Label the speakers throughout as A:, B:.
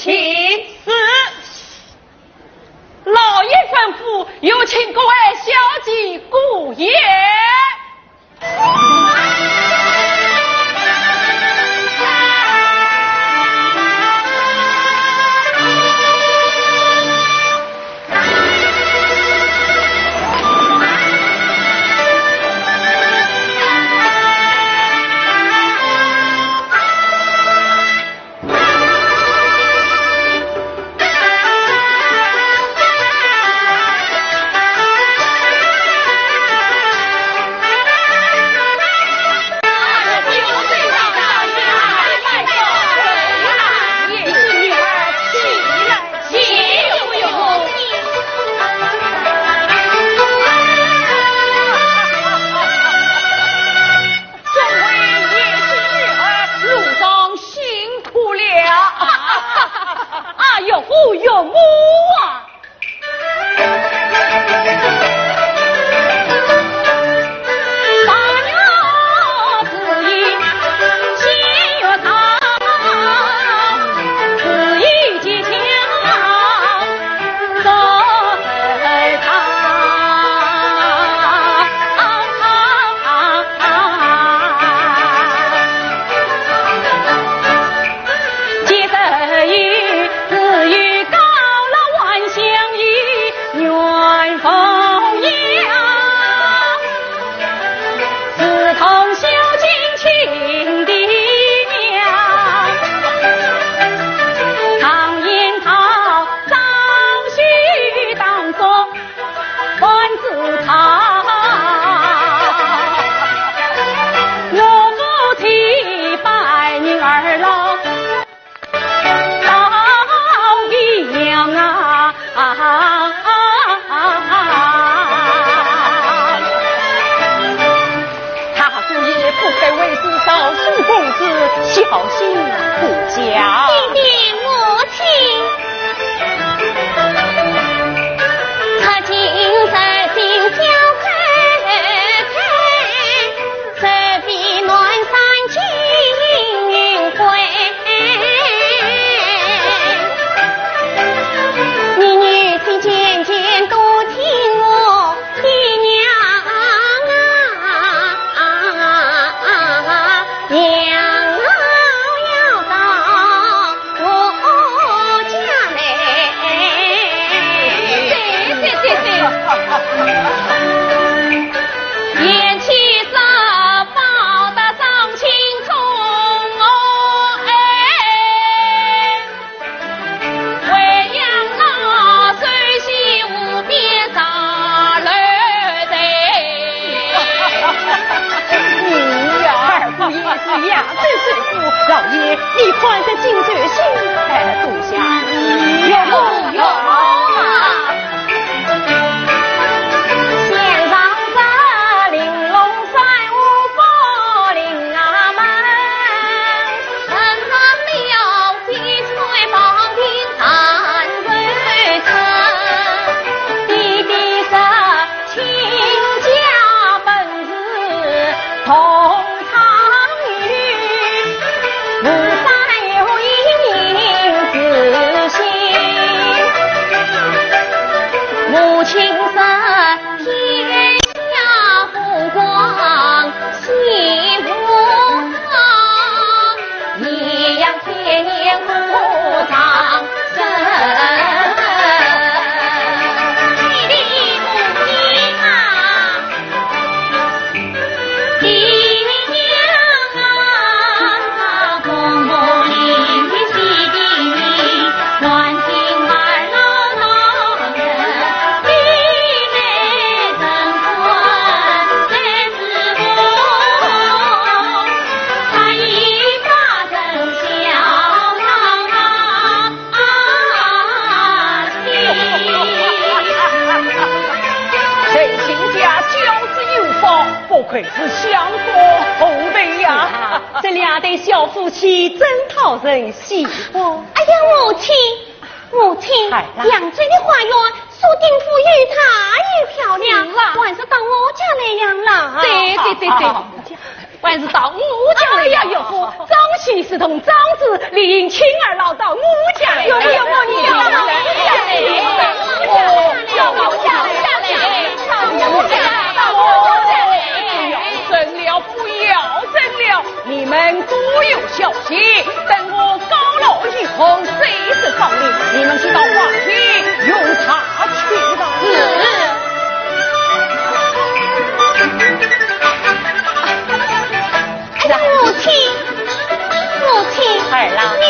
A: 请是。老爷吩咐，有请各位小姐姑爷。有母啊！小心不佳。
B: 弟弟母亲，他今在今交开这比暖山青云归。你女婿渐渐多听我的娘言气色报得上青葱为养老虽系无边杂儿的
A: 你呀，二姑爷是养尊水父，老爷你宽得尽决心，度下有有啊。愧是相公后辈呀！这两对小夫妻真讨人喜欢。
B: 哎呀，母亲，杨追的花园
A: 定府与她也漂亮，还是到我家来养老。
B: 对，还是到我家来养老。张喜是同张子领亲儿老到我家来。
A: 有你到我家来。
B: 你们多有小心，等我高老以后随时放令，你们去到花厅用茶去吧。
A: 母亲，
B: 儿郎，
A: 你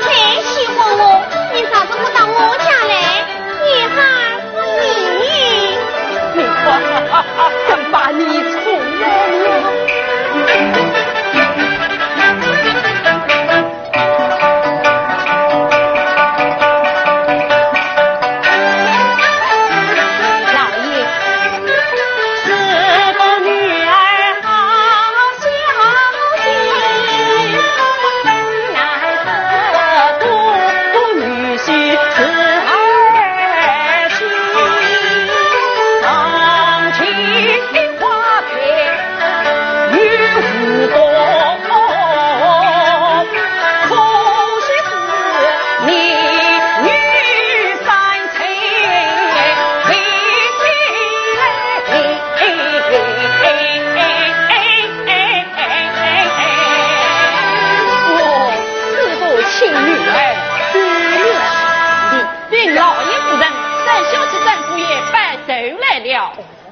A: 太喜欢我，你咋子不到我家来？你还不你
B: 真把你宠了。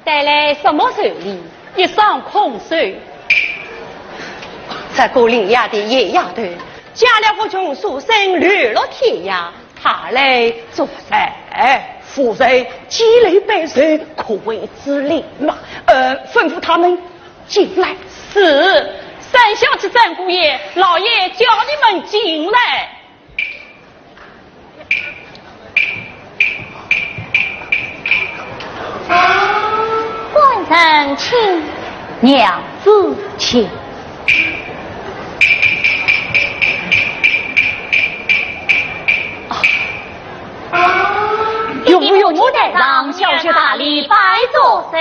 A: 带来什么手礼？
B: 一双空手。
A: 这个林丫的野丫头，家了个穷书生流落天涯，他来做甚？
B: 夫人积累百岁，可谓之力嘛。吩咐他们进来。是，三小姐、三姑爷，老爷叫你们进来。
A: 官人请，娘子请。
B: 有木带上小学大礼，拜作首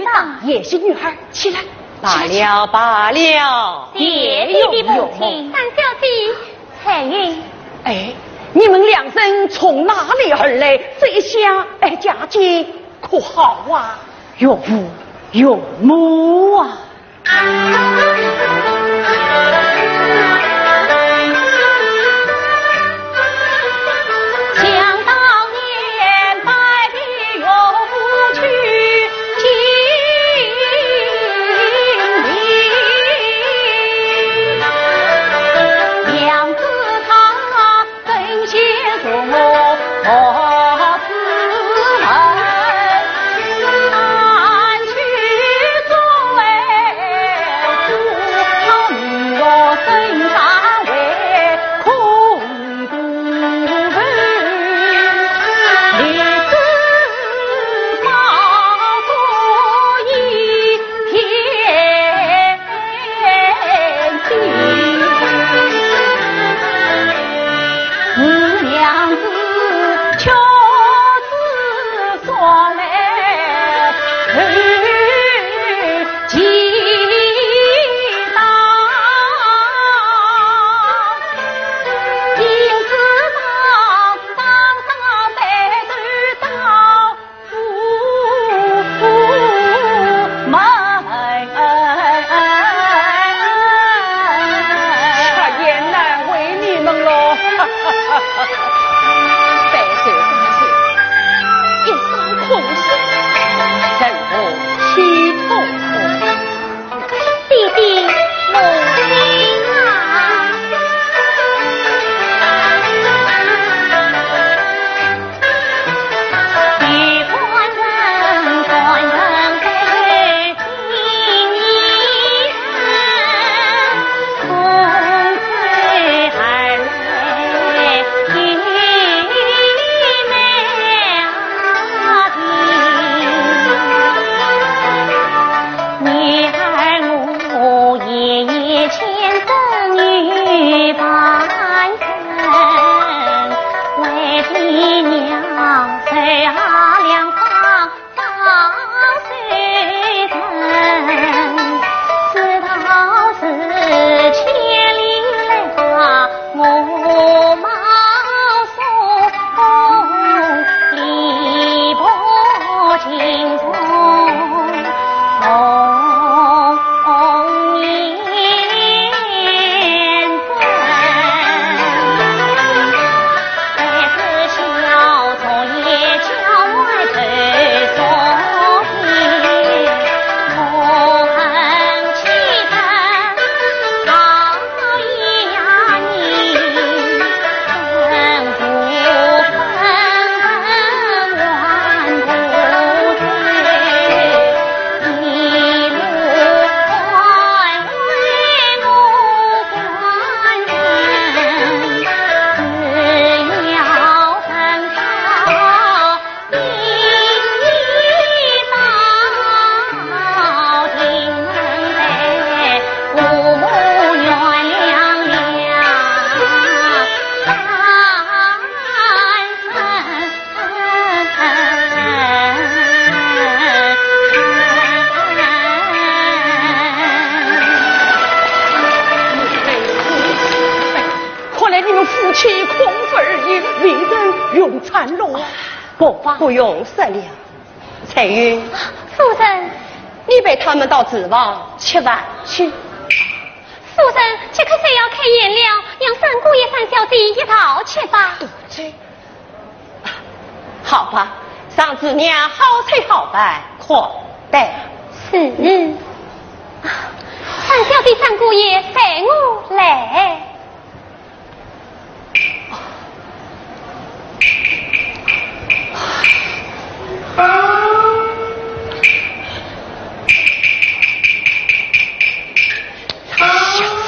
B: 长。也是女孩，起来。
A: 罢了，
B: 谢你的母亲。
A: 三小姐，彩云。
B: 你们两人从哪里而来？这一下家境可好啊？
A: 有父有母啊。为你娘谁啊？
B: 来你们夫妻空腹而已，为人用餐喽。不用食了。彩云，
A: 夫人，
B: 你陪他们到子房吃饭去。
A: 夫人，这可是要开宴了，让三姑爷、三小弟一道去吧。
B: 好吧，上子娘好菜好饭，快待。
A: 是。三小弟、三姑爷随我来。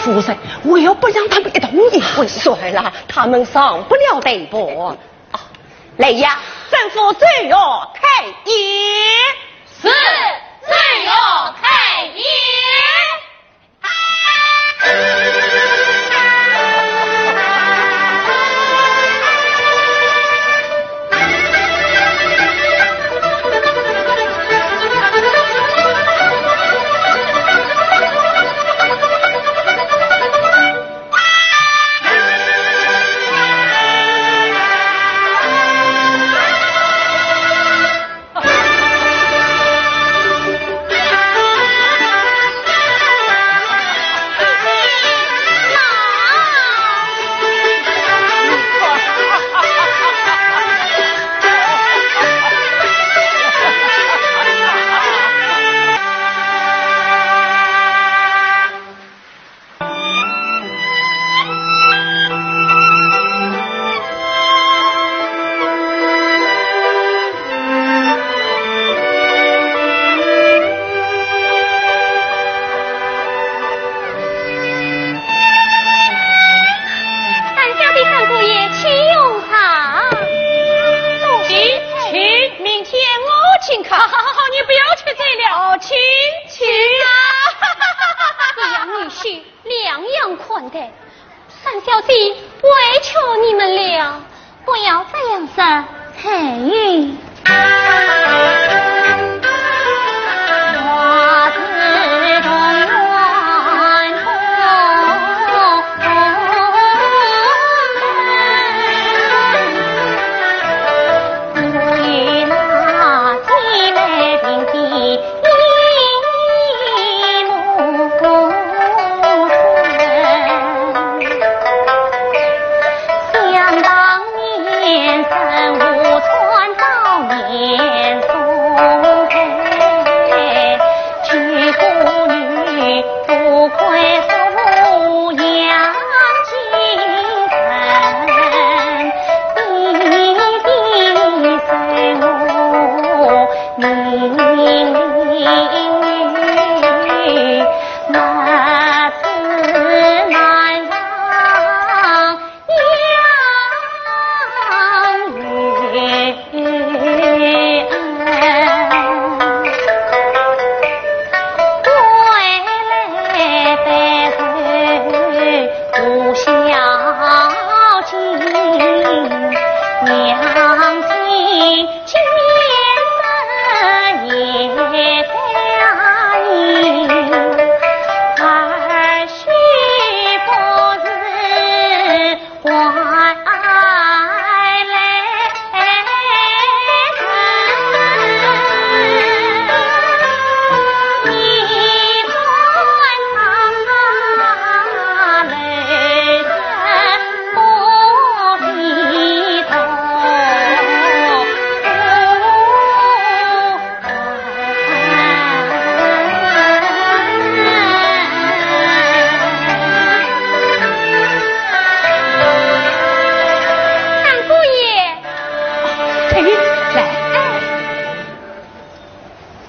B: 夫人，我要不让他们一同一回，算了，他们上不了这一步。来呀，政府最要开宴。
A: 是，最要开宴。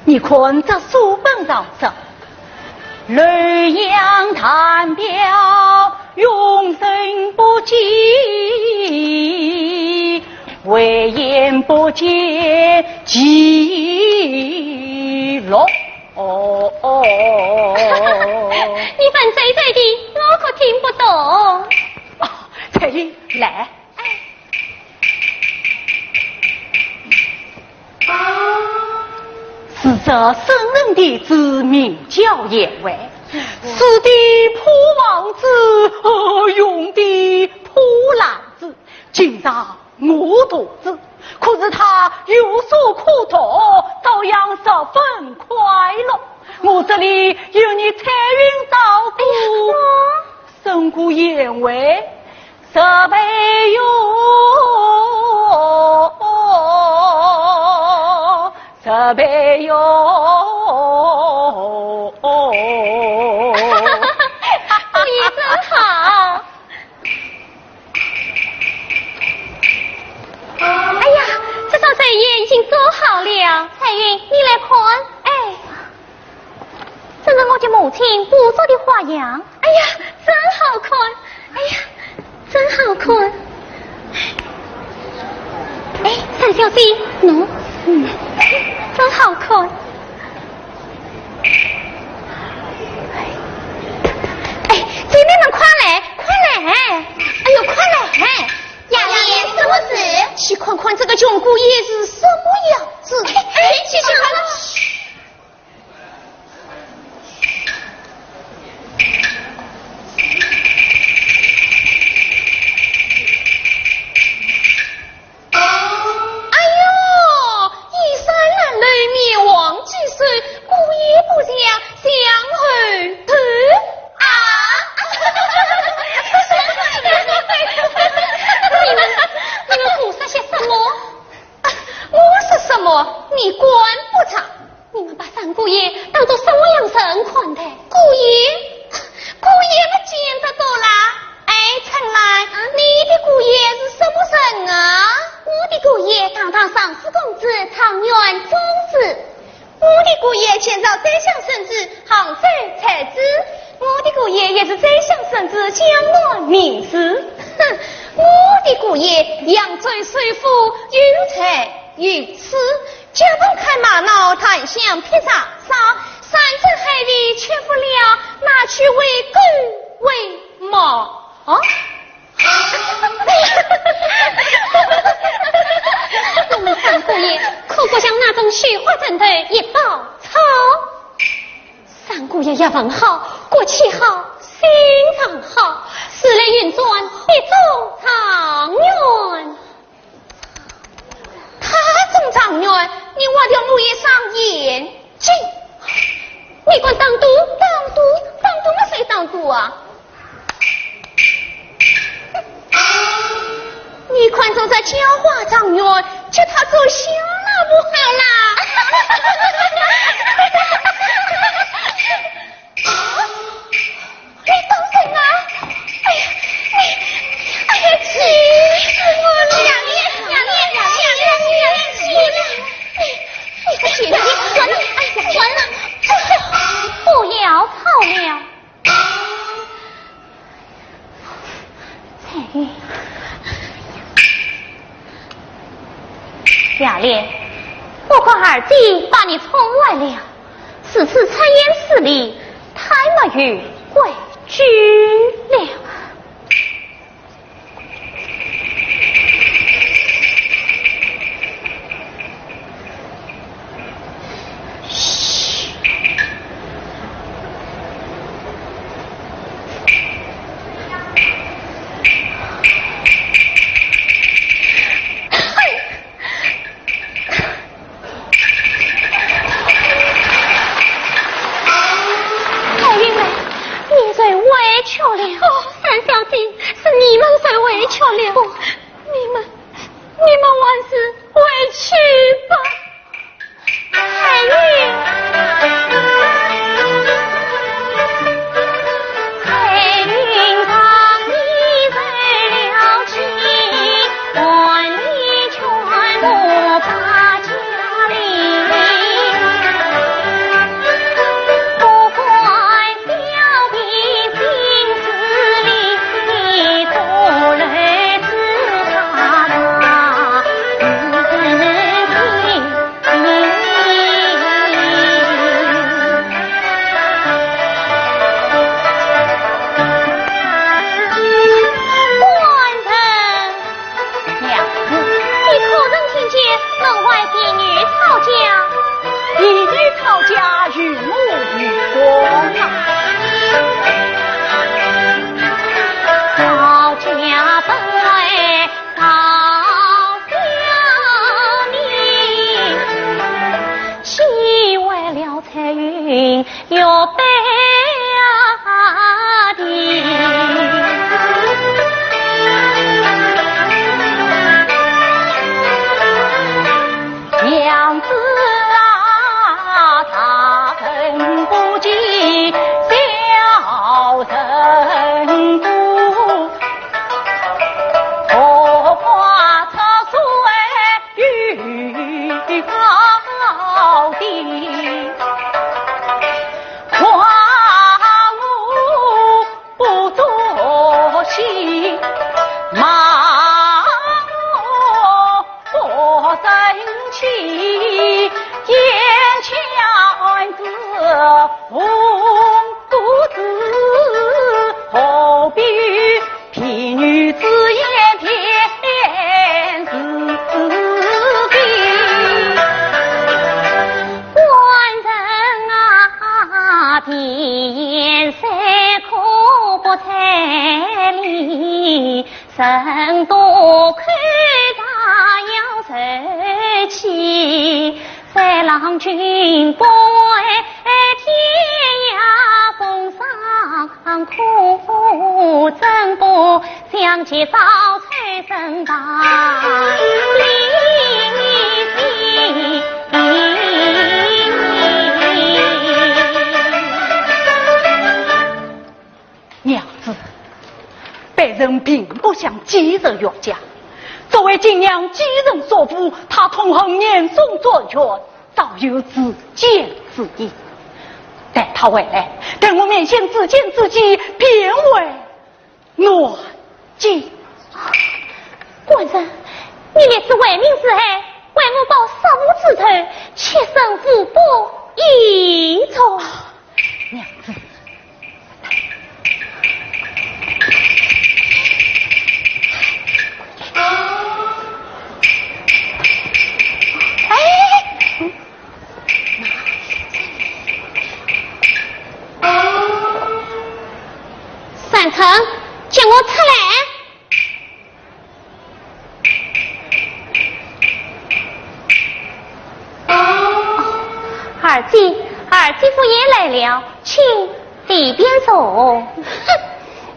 B: 你困在书本上走，雷阳谈表，永生不及，为言不见记录。你
A: 们嘴嘴的，我可听不懂。
B: 彩云，来。是这圣人的子名叫言为，是的普王子用的普上我肚子，可是他有所苦痛，照样十分快乐。我这里有你彩云照顾，胜过言为十倍哟，十倍哟。
C: 姑爷真好。哎呀，这道菜叶已经做好了，彩云，你来看。哎，这是我的母亲布做的花样。哎呀，真好看！哎呀，真好看！哎，三小姐，喏，真好看。哎，姐妹们快来，快来！哎呦，快来！雅莲，什么事？去看看这个穷姑爷是什么样子。去看看。哎呦，衣衫褴褛，面黄肌瘦，姑爷不像相后头啊！你们胡说些什么？我是什么？你管不着。你们把三姑爷当作什么样神看待？姑爷们见得多啦。哎，陈来，你的姑爷是什么人啊？我的姑爷堂堂上市公子，长远宗子。我的姑爷前朝宰相圣旨，杭州才子。我的姑爷也是宰相圣旨，江南名士。哼，我的姑爷扬州水府，云才于此，家中开马脑，檀香披萨沙，山珍海味却不了，拿去为狗为马啊！我们三姑爷可不像那种雪花针头一刀草。三姑爷要问好，国气好，心肠好，时来运转，必中长远。他中长远，你挖掉木叶上眼睛。你管当督嘛谁当督啊？你看着这教化长远，叫他做小了不好啦。你当什么？哎呀，气死我了！雅莲，气了！你个姐姐，完了！哎呀，完了！不要吵了。彩玉，雅莲，我看二弟把你宠坏了，此次参演事里，太没与规矩了。
B: 起眼前子红肚子，何必与婢女子也偏是非？
C: 官人啊，边塞可不彩礼，人多看大要受气，三郎君不为天涯风霜苦，怎不想起早催生大
B: 娘子，被人并不想急着越家。作为金娘继任所夫，他同行年终作权，早有自荐之意。待他回来，等我面前自荐自己，便为暖心。
C: 官人，你烈士为民之爱，为我报杀父之仇，切身父不义从。
B: 娘子，
C: 三成，叫我出来。二继父也来了，请里边坐。哼，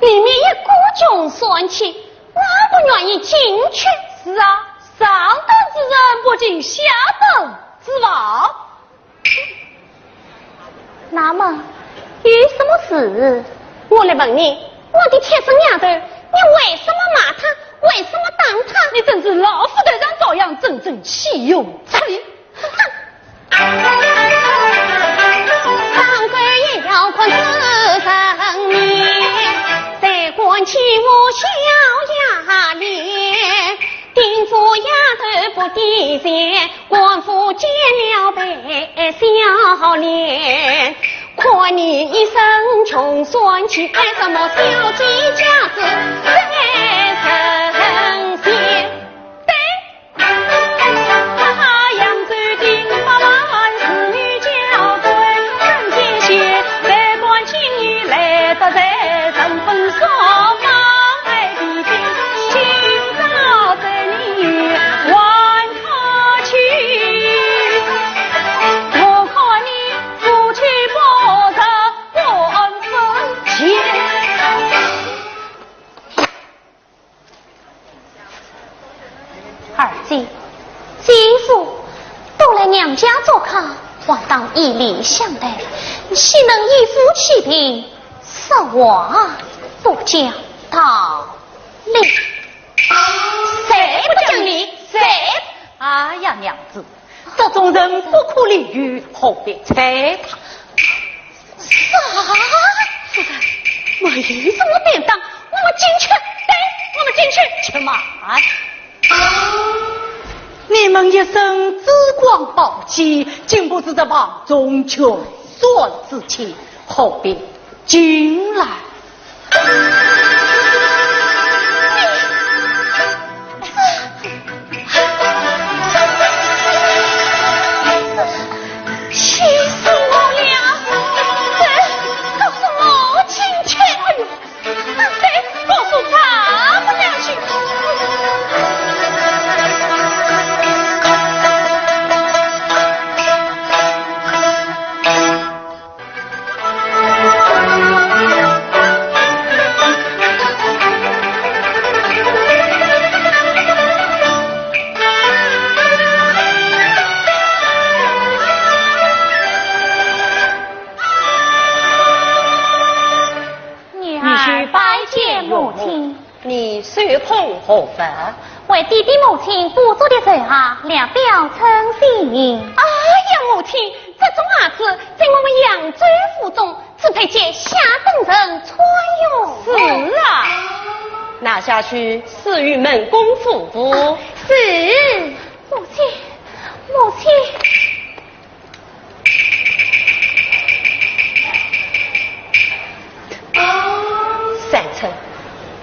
C: 里面也各种算气，哪不愿意进去？
B: 是啊，上等之人不进下等之王。
C: 那么有什么事？我来问你，我的贴身丫头，你为什么骂他？为什么当他？
B: 你真是老夫队长照样，真正岂有此理！
C: 当官也要看自生命，再管起我小丫脸，丁府丫头不抵钱，官府见了白笑脸。夸你一生穷酸气，爱什么小姐家子在神仙。继父都来娘家做客，还当以礼相待，岂能以夫弃贫，受我不讲道理？谁不讲理？谁？
B: 哎呀，娘子，这种人不可理喻，何必睬他？
C: 啥？没有什么便当，我们进去。对，我们进去。
B: 且慢。你们一生紫光宝气，竟不知在王中求算之情，何必进来？
C: 气死我了！告诉我进去！哎呦，对，告诉他不良心。
A: 你随碰何分？
C: 为弟弟母亲补足的手下，两表称心。哎呀，母亲，这种儿子在我们扬州府中，只配接下等人穿用。
A: 是啊，拿下去赐予门公夫妇。
C: 是，母亲，母亲。
A: 三成，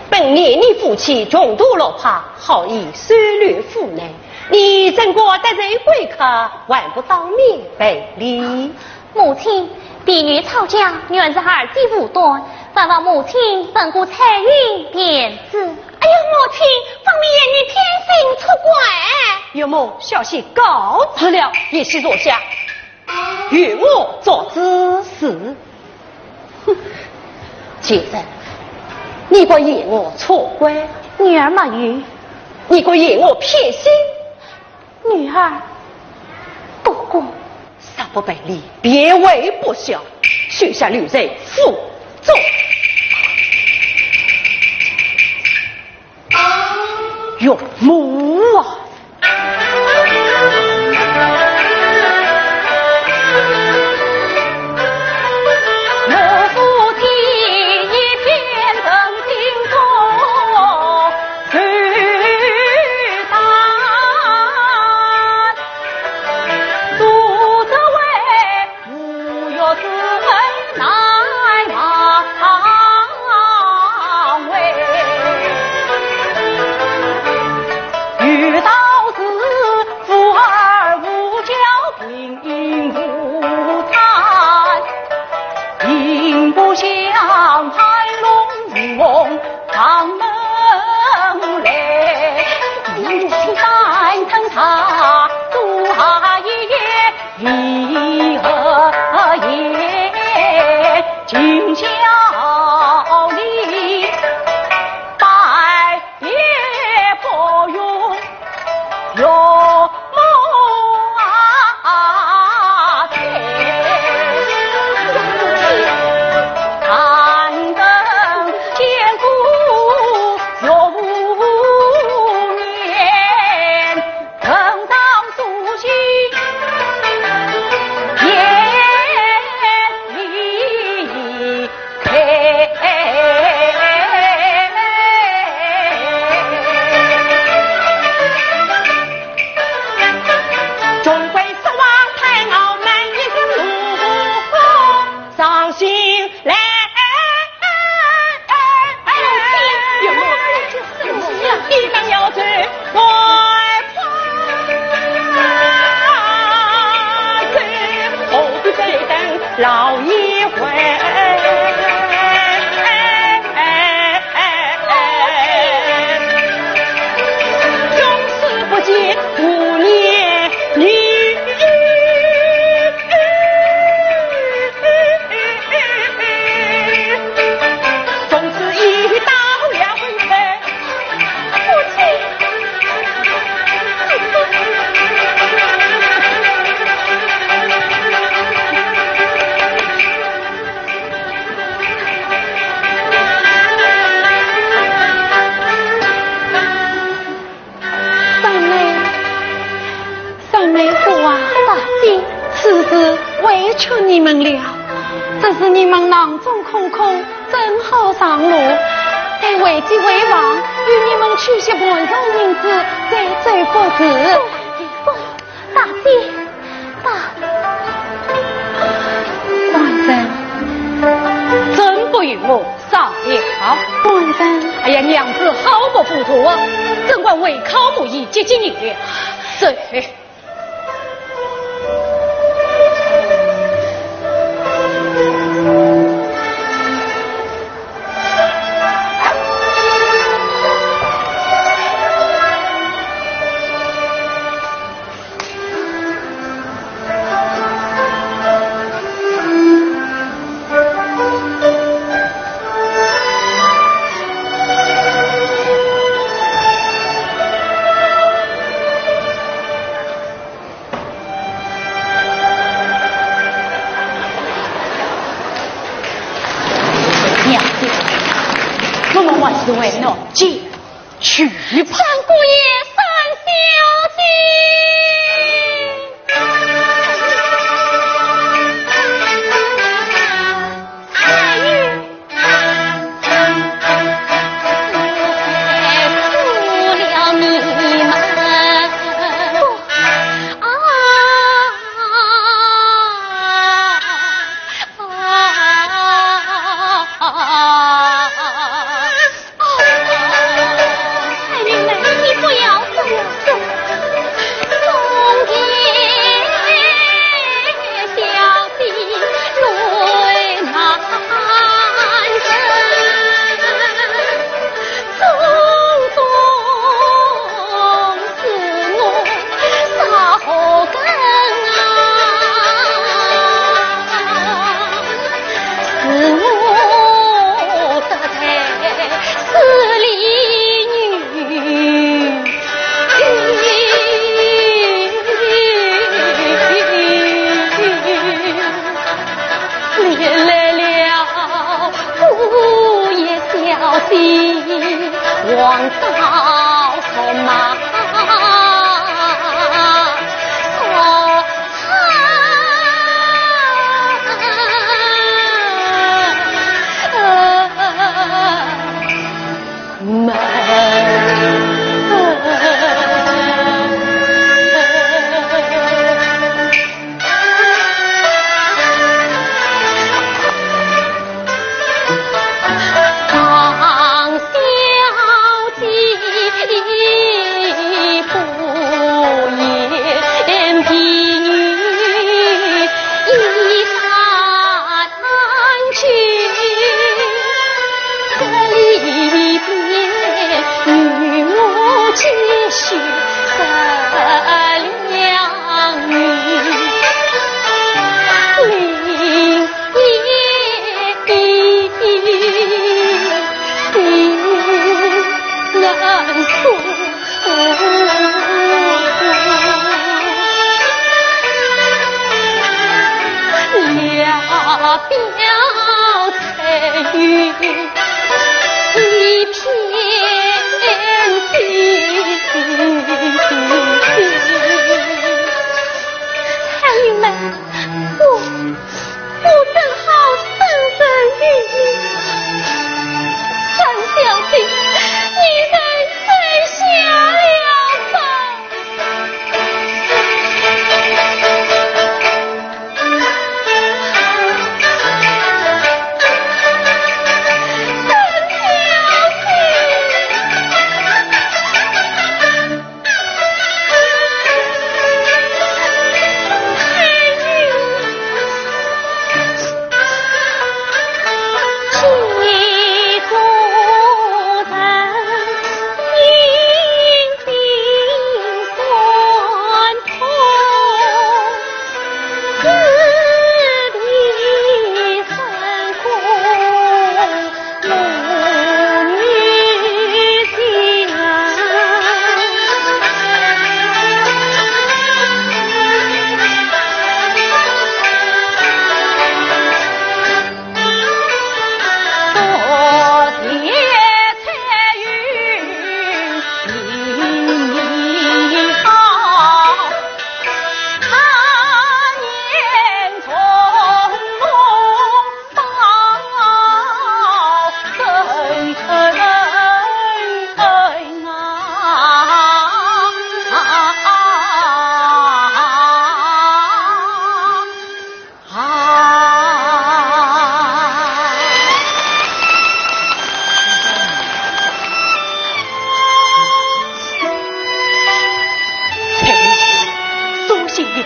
A: 本年你父亲重度落魄，好以收留妇内，你怎过得罪贵客，还不当面赔礼？
C: 母亲，婢女吵架，原是儿子无端，还望母亲本顾彩云点子。哎呀，母亲，方明言你偏心出轨，
A: 有某小心告辞了，也是坐下，与我做指示。哼，姐夫，你个嫌我错怪，
C: 女儿嘛语，
A: 你个嫌我偏心，
C: 女儿不过
A: 杀不背礼，别为不孝，许下女人负重。岳母啊！老一回，永世不见无念女，从此一刀两断。
C: 父亲。
B: 此事委屈你们了，只是你们囊中空空，正好上路。待为继为王，与你们取些盘中银子，再走不迟。
C: 不，大姐，
B: 皇上，
A: 真不与我商量。
B: 皇上，
A: 哎呀，娘子好不糊涂啊！怎管为考母仪接近你了？这。为了进去吧，
C: 三姑爷，三小姐。啊！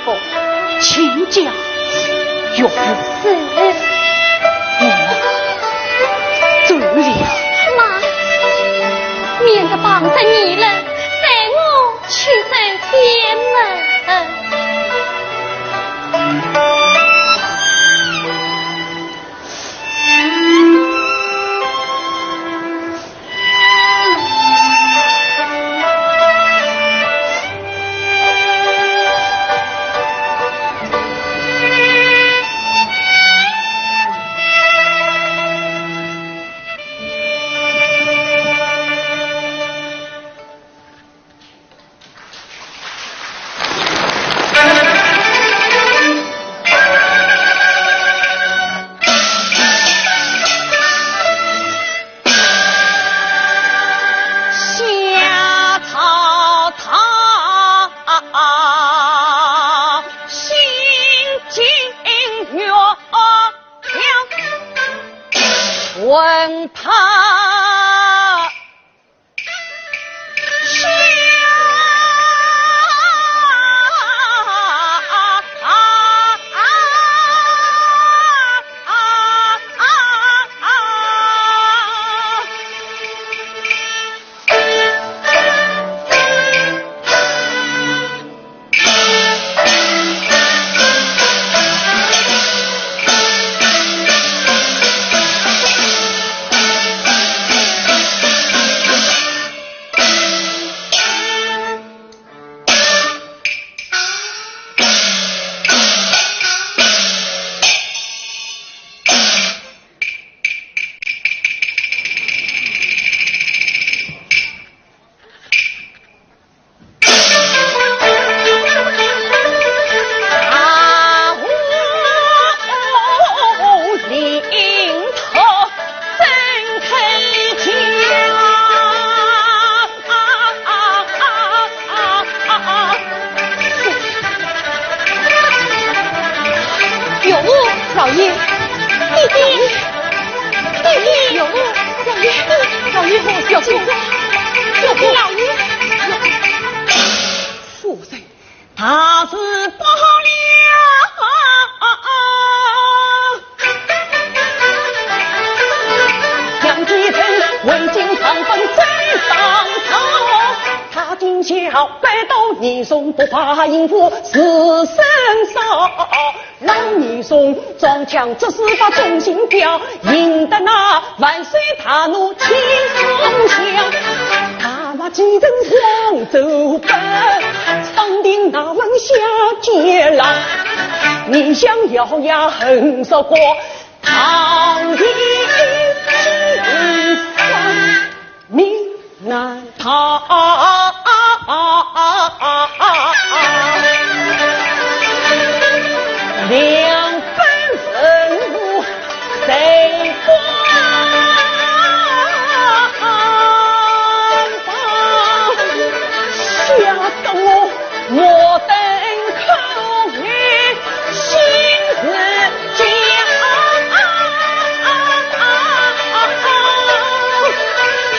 B: 个亲家岳父。
C: 是。
B: 走了。
C: 妈，免得帮着你了，带我去走天门。
B: 问他
A: 老爷，弟弟，有老爷，有老爷，
B: 父亲，他是不了。杨继成为京长风真上朝，他今宵拜到你送不怕应付死生烧。让你送装腔，这是把忠心表，赢得那万岁大怒气冲响。他把继承黄州奔，上定那文下接牢。你想咬牙横扫过唐营金山，命难逃。两分愤怒谁管？吓得我等口语心思僵，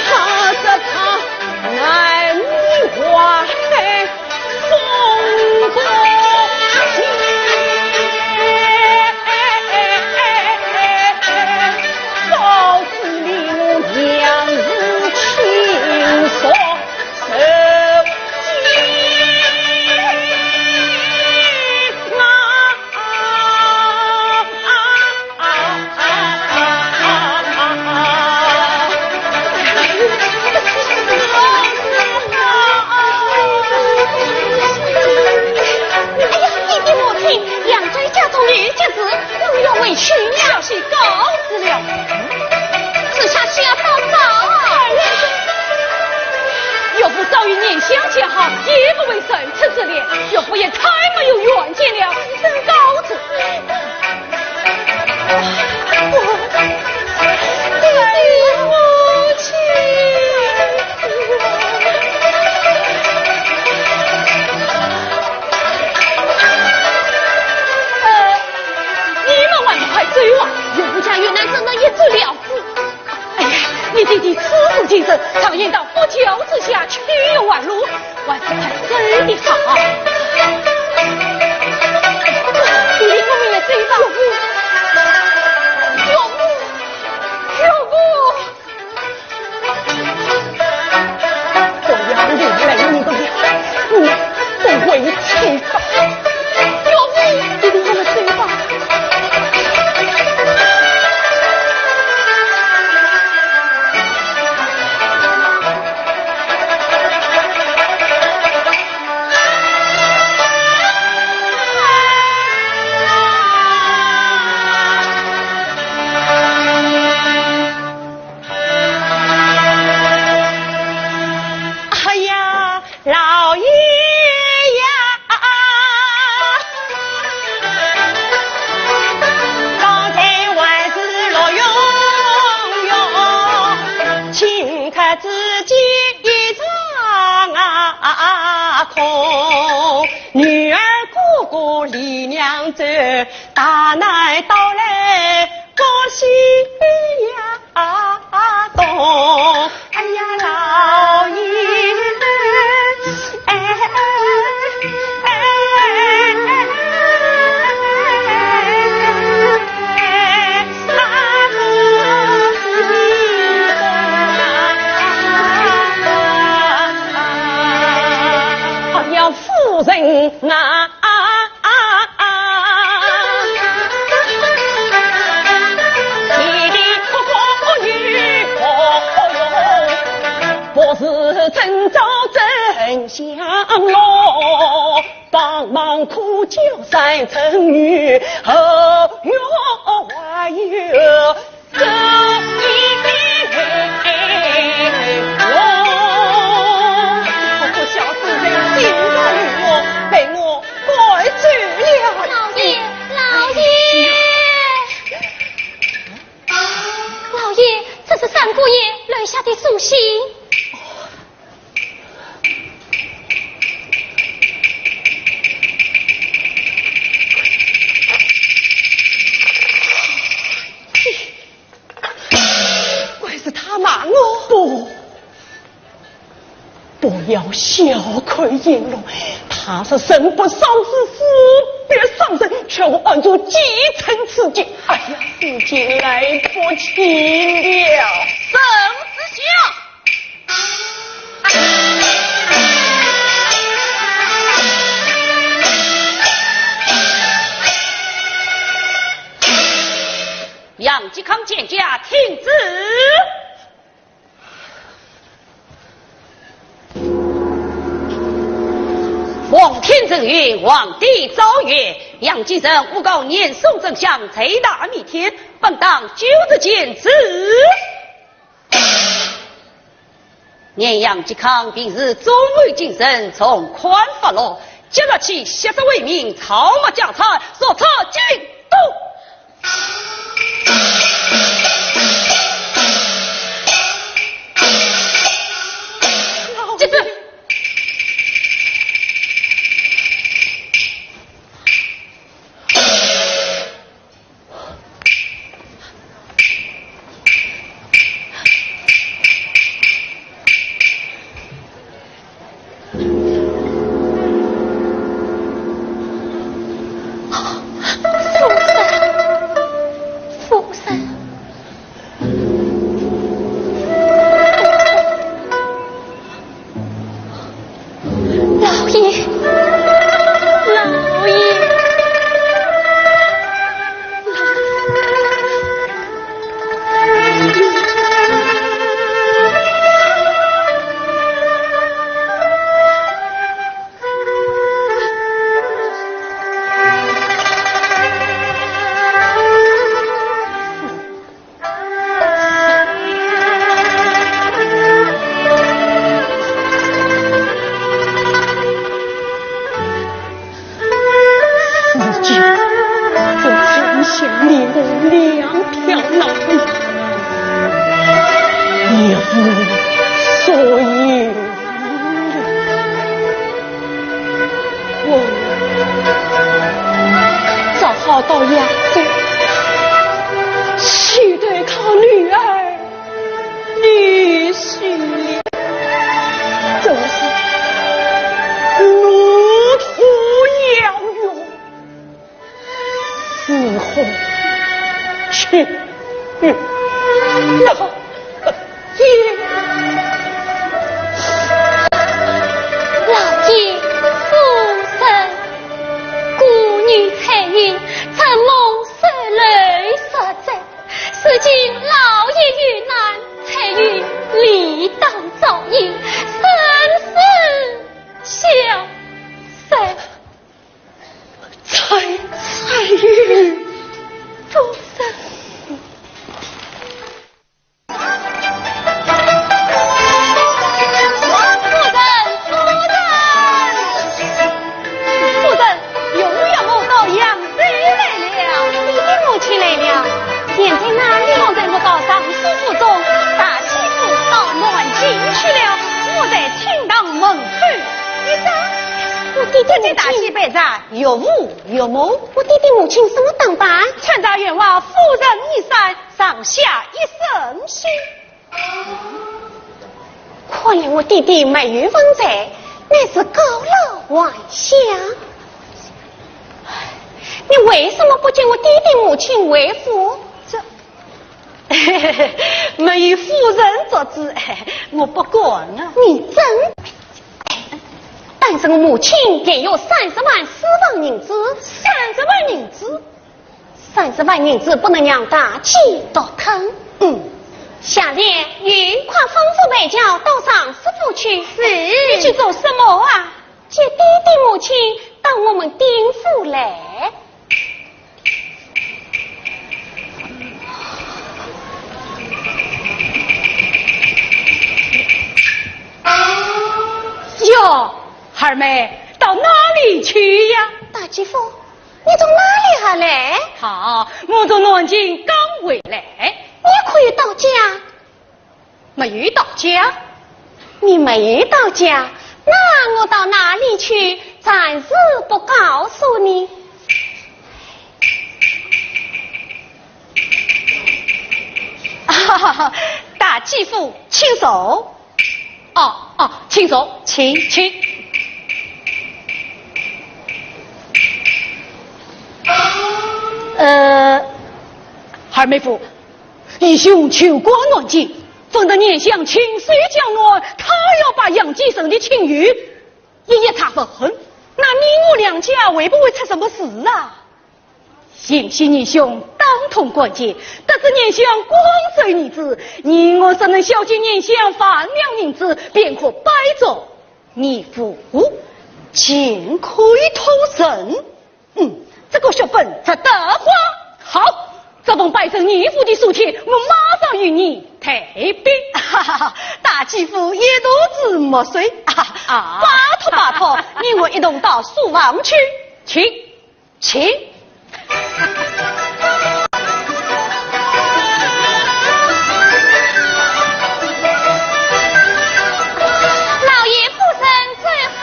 B: 怕着他爱你怀风波。
C: 委屈了，是告辞了。此下需要报告。
B: 岳父早已念想结好，也不为生此之恋，岳父也太没有远见了，真告辞。
C: 母亲。
B: 追我，岳父家越南真的也做了事。哎呀，你弟弟此时今日常言道，不久之下，去有万路，万事才真的好。
A: 老爷呀，刚才万事乐融融，请看自己一场空。女儿姑姑离娘走，大奶到来高兴呀动。哎呀，老爷，夫人啊，你的妇女不是真招真相咯，帮忙苦救三成女，后哟还有这一点。被我改罪了，
C: 老爷，老爷，这是三姑爷留下的书信。
A: 怪是他骂我，不要小看银龙。他是生不伤子，死别伤身，却我按住几层刺激。哎呀，事情来不及了，
B: 圣旨下。杨继康见驾，听旨。皇天正月，皇帝诏曰：杨继人诬告年宋丞相贼大弥天，本当就着见之。念杨继康平日忠于精神，从宽发落，接了其挟持为民，草木家产，所策进度。接着。
C: 我弟弟
A: 这大戏班上有武有谋。
C: 我弟弟母亲什么打扮？
B: 穿着愿望夫人衣衫，上下一身新。
C: 看来我弟弟美于风采，乃是高楼晚霞。你为什么不见我弟弟母亲为夫？
B: 没与夫人作主，我不管啊。
C: 你真，但是我母亲给有30万私房银子
B: ，30万银子
C: ，30万银子不能让大气倒腾。下列与快吩咐北郊到上师傅去。
B: 是。你去做什么啊？
C: 接弟弟母亲到我们丁府来。
B: 哟，孩儿妹，到哪里去呀？
C: 大继父，你从哪里还来？
B: 好，我从南京刚回来。
C: 你可以到家？
B: 没遇到家？
C: 你没遇到家，那我到哪里去？暂时不告诉你。
B: 大继父，请走。哦，请走，请。孩儿妹夫，义兄求过南京，奉得念想清水江南，他要把杨继生的情谊一一查分，那你我两家会不会出什么事啊？幸喜义兄当同关节，得知念想光水女子，你我怎能小见念想饭量银子，便可摆着你父尽可以脱身。这个血本值得花。好，这本摆成义父的书签，我马上与你退兵。大继父也都子莫睡。拜托，你我一同到书房去。请。
C: 老爷夫人最好。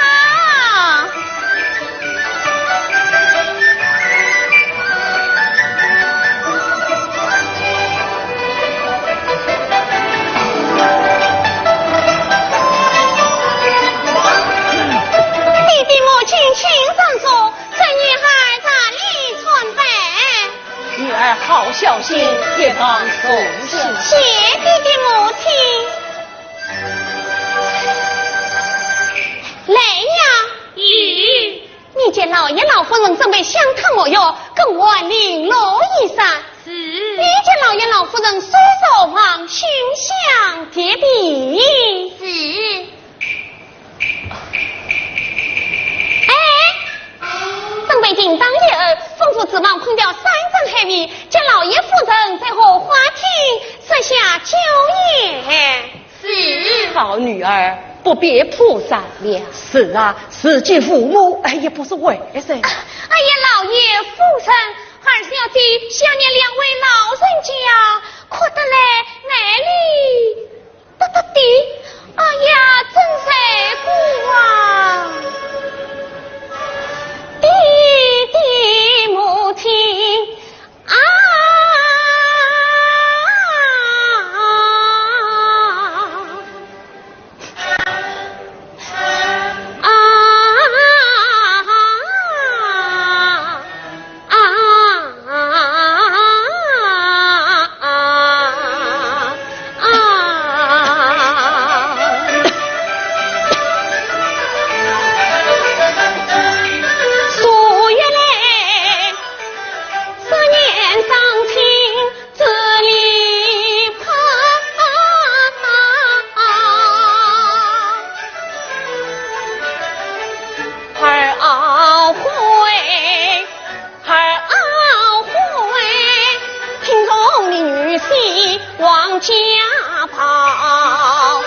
C: 弟弟母亲请上座，这女孩在里传拜。
B: 女儿好小心，也帮送信。
C: 谢弟弟母亲。来呀，你见老爷老夫人准备香汤模样，跟我绫罗衣裳。
B: 是。
C: 你见老爷老夫人双手旁熏香贴壁。
B: 是。
C: 准备紧张一儿，吩咐指望困掉3阵黑尾，叫老爷夫人在后花厅设下酒宴。
B: 是。好女儿，不必铺上了。是啊，自己父母也不是为谁。
C: 哎呀，老爷夫人，二小姐想念2位老人家，可得来哪里得的？哎呀，真是苦啊！弟弟母亲啊！往家跑，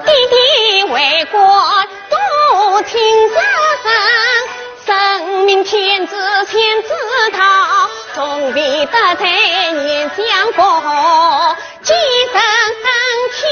C: 弟弟为国多情深，生命天子天子道，总比得在年相过，几生天。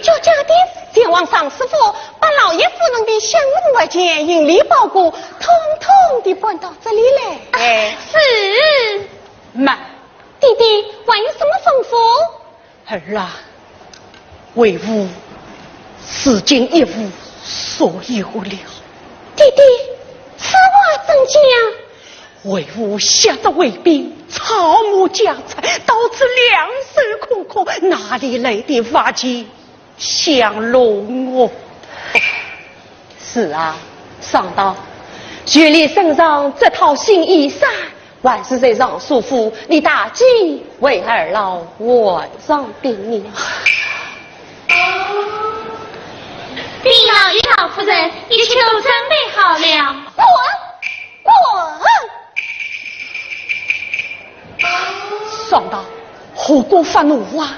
A: 就这个点前往上师傅，把老爷夫人的香笼外件、银礼包裹，统统的搬到这里来。
C: 是。
B: 慢，
C: 弟弟还有什么吩咐？
B: 儿啊，为吾此经一无所有了。
C: 弟弟，此话怎讲？
B: 为吾下得为兵，草木家财，到此两手空空，哪里来的法器降龙我？
A: 是啊，上道，雪莉身上这套新衣裳，万是在让叔父，你大忌为儿老晚上叮咛。
C: 兵老与老夫人一切都准备好了。滚！
B: 上道，何故发怒啊？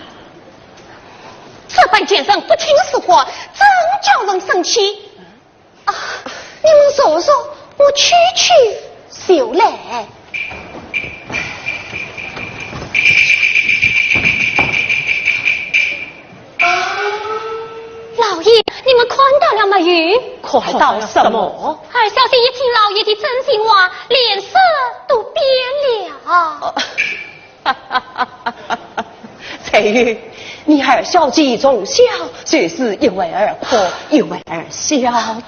A: 这般奸人不听使唤，真叫人生气啊！你们说说，我区就来。
C: 老爷，你们看到了没有？
A: 看到什么？
C: 二小姐一听老爷的真心话，脸色都变了。
A: 彩玉，你二小姐从小就是因为儿哭，因为儿笑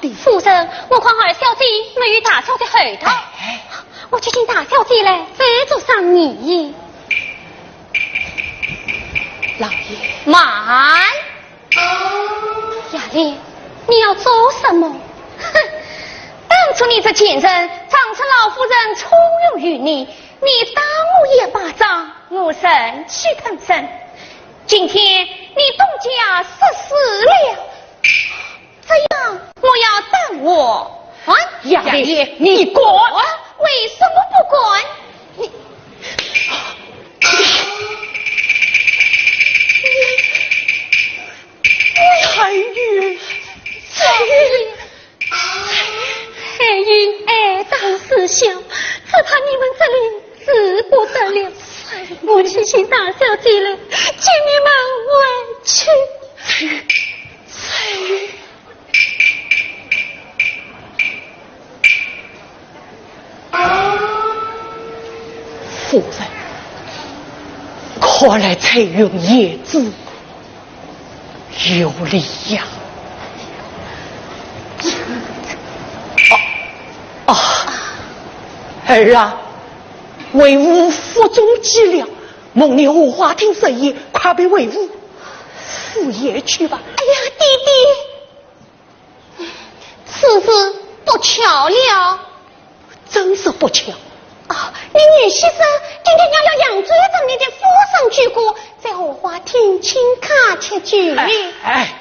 A: 的。
C: 夫人，我看二小姐没有大小姐后头，我去请大小姐来赞助上你。
A: 老爷，
C: 慢！雅丽，你要做什么？哼！当初你这奸人，仗着老夫人宠辱于你，你打我一巴掌，我生气腾生。今天你东家失势了，这样我要等我。
A: 雅丽，你滚！
C: 为什么不管？你
B: 彩玉，
C: 彩玉爱当思想，只怕你们这里治不得了。我去请大小姐来，请你们委屈。
B: 彩玉，夫人，看来彩云也知有理呀。儿啊，为吾腹中饥粮，蒙你无话听设宴，快别为吾赴夜去吧。
C: 哎呀，弟弟，此事不巧了，
B: 真是不巧
C: 啊！你女婿生今天要杨追着你的夫上举过，在荷花厅请卡且聚。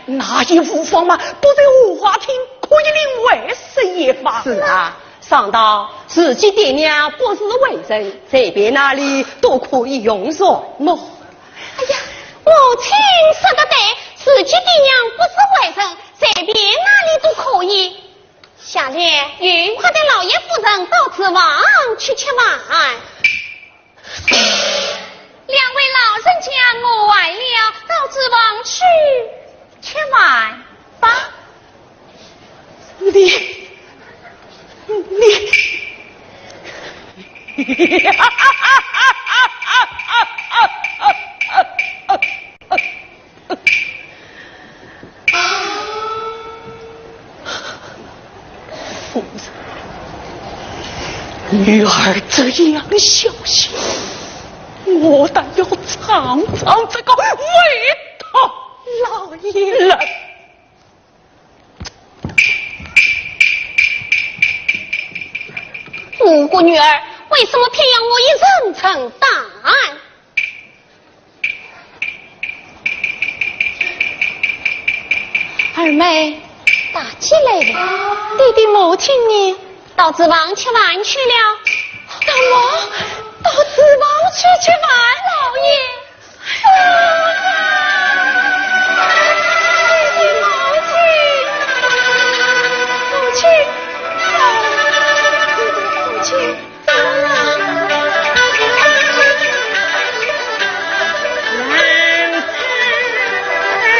B: 那也无妨嘛，不在荷花厅可以另外设宴法。
A: 是啊。上到自己爹娘不是为人，这边那里都可以用上么？
C: 哎呀，母亲说得对，自己爹娘不是为人，这边哪里都可以。下联快带老爷夫人到此王去吃饭。两位老人家我来了，到此王去吃饭吧。
B: 夫人，女儿这样小心，我但要尝尝这个味道。
A: 老爷，
B: 来，
C: 无辜女儿为什么偏要我以人称大案？二妹，大起来了，
A: 弟弟母亲呢？
C: 到子房吃饭去了。
A: 怎么到子房去吃饭？
C: 老爷，
A: 母亲，母亲，怎么了？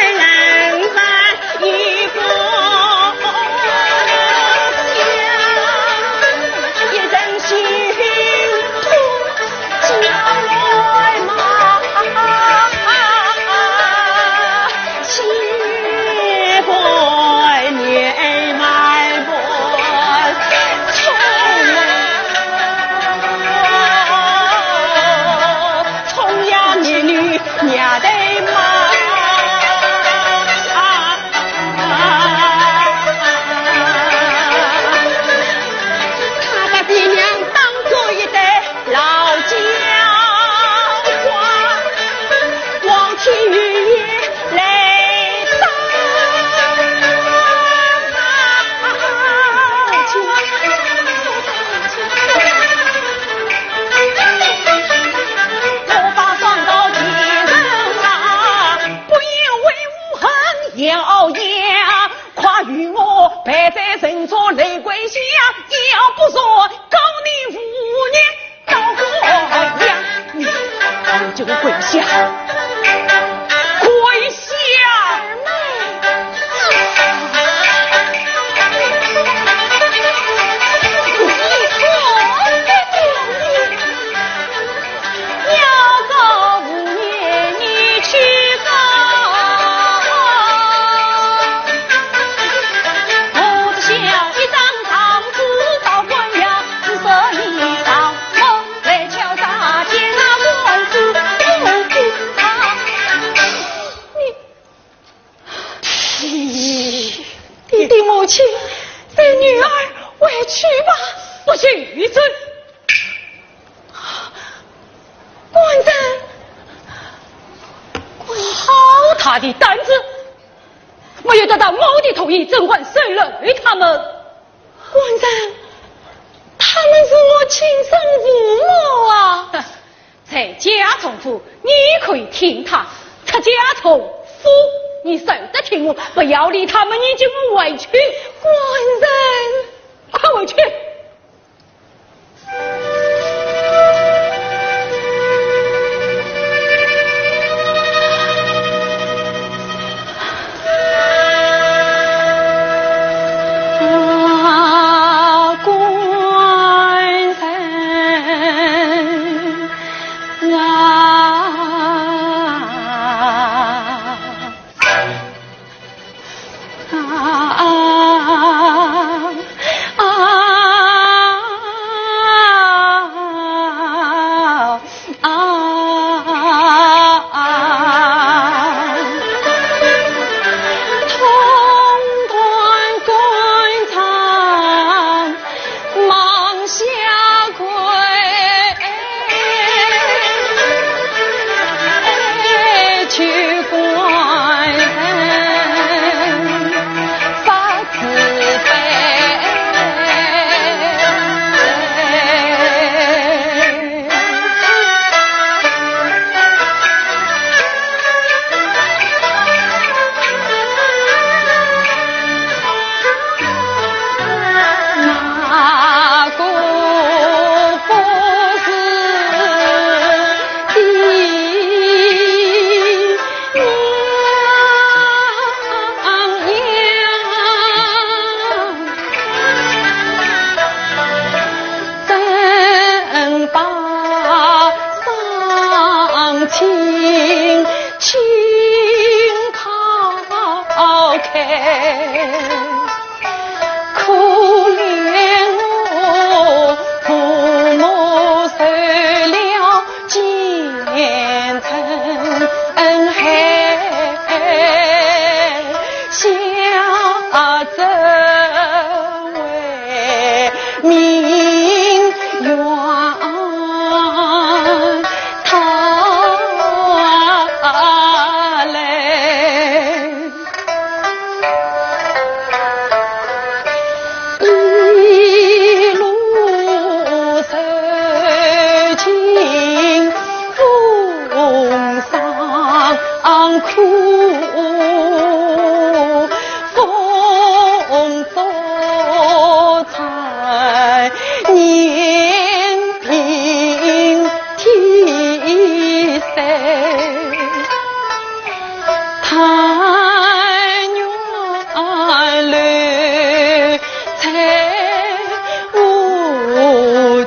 A: 人在一个家，一人心苦，将来嘛，千百年埋没重阳儿女娘的妈。他把爹娘当作一代老教化，望天雨夜泪洒。我把双刀替人拿，不言为无恨咬牙，跨与我陪在人中泪跪下，要不说高你5年到过阳，你就跪下，跪下。要告5年你去告，我只想一张长子到官衙，只色一场梦，来敲诈见那官司不平常。你弟弟母亲，带女儿回去吧。
B: 不许准！
A: 官人，
B: 好他的胆子，没有得到某的同意，怎管谁累他们？
A: 官人，他们是我亲生父母啊！
B: 在家从父，你可以听他；出家从夫，你受得听我。不要理他们，你就不委屈。
A: 官人，
B: 快回去！
A: 啊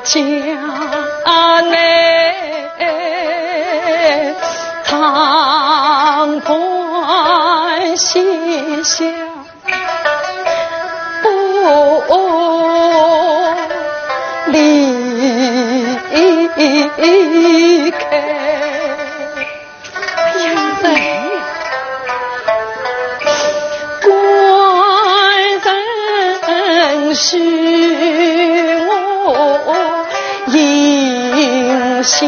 B: 家内堂官膝下不离开。是我应小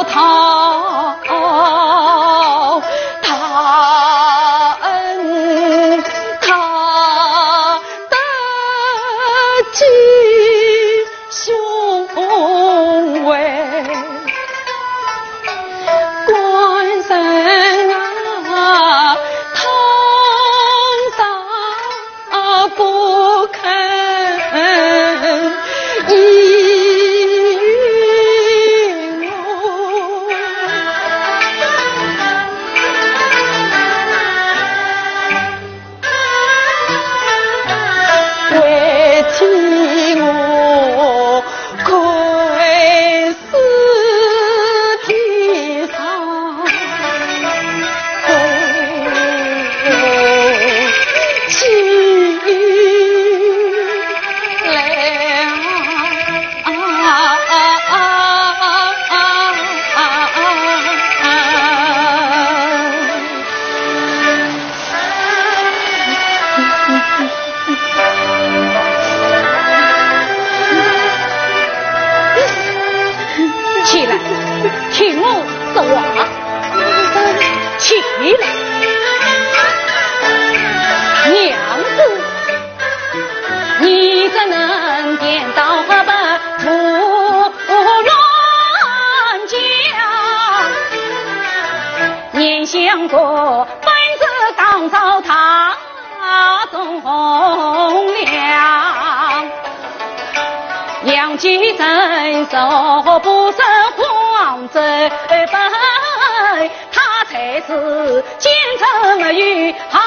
B: 讨他恩，他的吉雄伟，官人啊，堂上不肯应我，为替我愧死地上起来起来，听我说话，起来，娘子，你怎能颠倒和本胡乱讲？念想过本是当朝他忠良，养妻真守不胜皇责本，他才是奸臣与好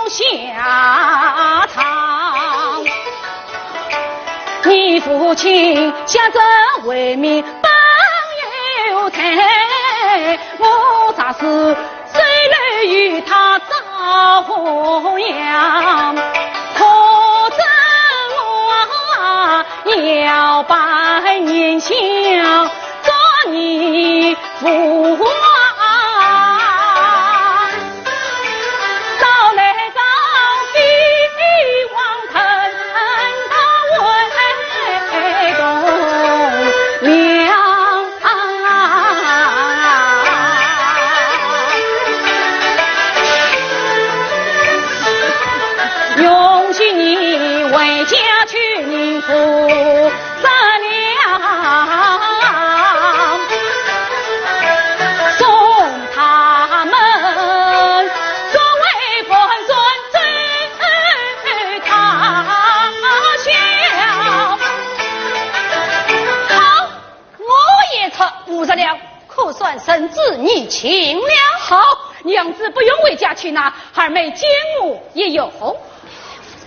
B: 下场。你父亲下这为民本有才，我咋是虽然与他遭祸殃，可真我要百年想做你父王，早来早比王腾他为公良，用心你为家去宁负善良，送他们作为本尊真他乡。好，我也出50两，可算绳子你情了。好，娘子不用为家去拿，二妹见我也有。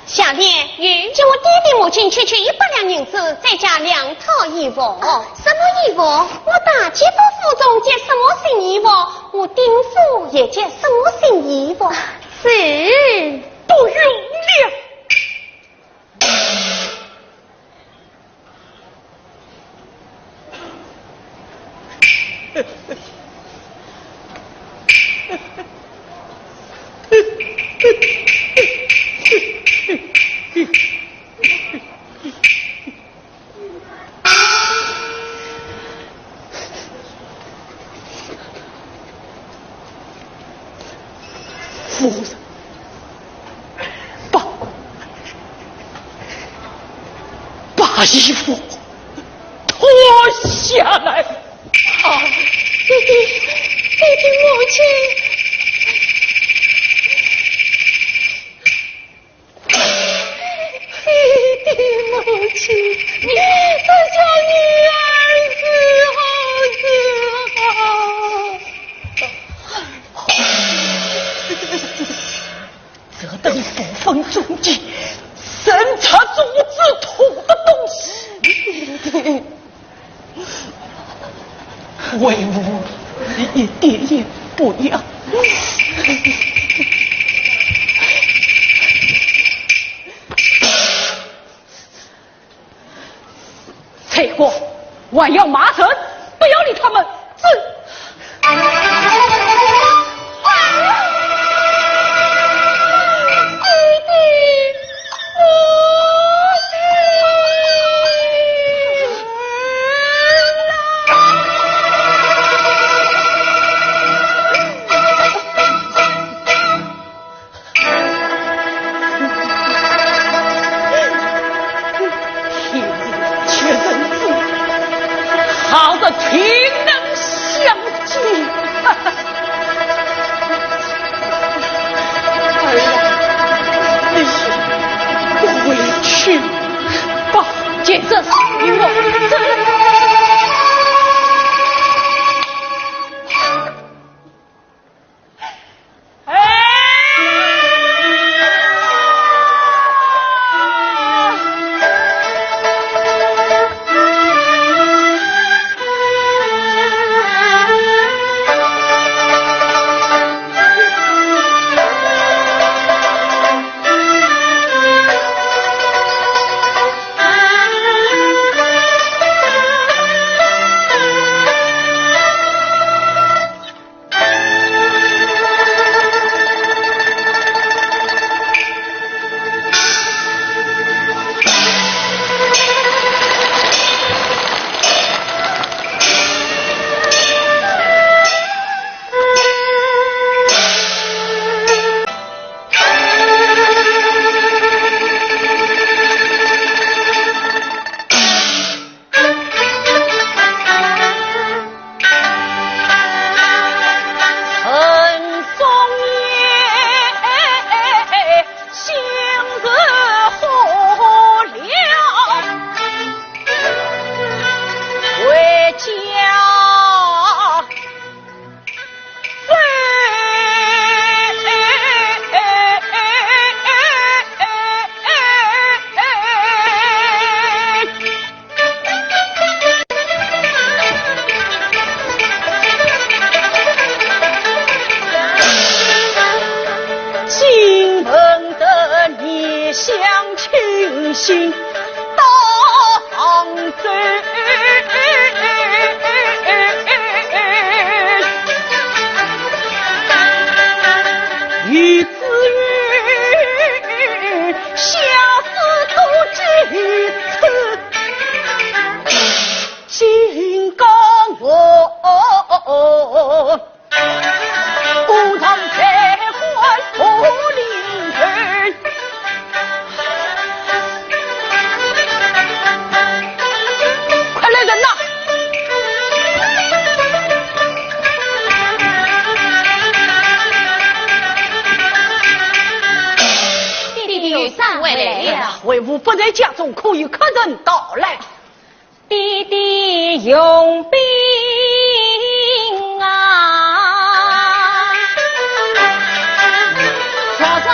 C: 下联与叫我爹爹母亲区100两银子，再加2套衣服。什么衣服？我大姐夫府中接什么新衣服？我丁府也接什么新衣服？是
B: 不用了。夫人，把衣服脱下来。啊，
C: 爹爹母亲。你他叫你儿子好。
B: 这等不分终结，审查主子土的东西，为吾一点也不要。翠花，万要马成，不要理他们。为吾不在家中，可有客人到来？
A: 弟弟用兵啊，朝着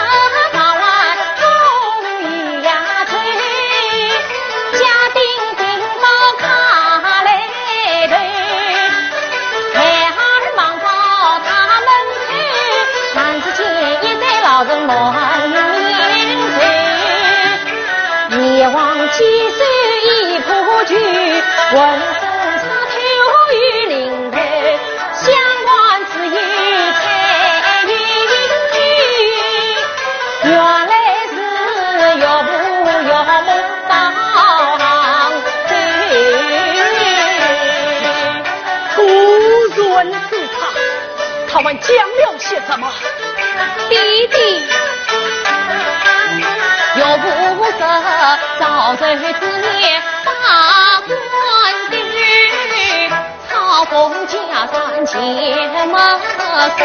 A: 大碗终于压碎，家丁兵到卡来对，孩儿忙到他们去，男子见一代老人乱你往七岁一扑去，浑身插头与领头，相关只有彩云女，原来是要不要梦当真。
B: 不论是他们讲了些什么？
C: 弟弟。又不舍早岁之年大官的曹公家三千门生，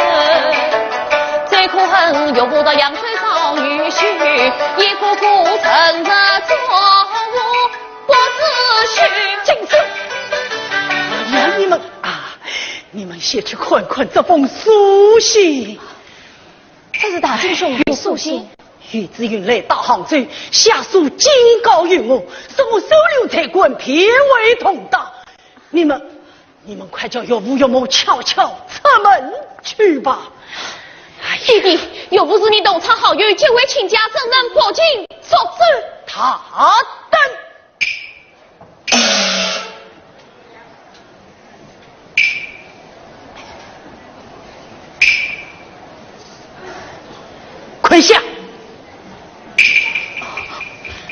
C: 最可恨又不到2岁少女婿，一个个成着作我不自许。
B: 禁止！让你们先去看看这封书信。
C: 这是大金兄的书信。
B: 于子云来大杭州，下属警告于我，说我收留财官，偏为同党。你们快叫岳父岳母悄悄出门去吧。
C: 弟弟，又不是你东厂好友，结为亲家证人报警作证。
B: 他等。跪下，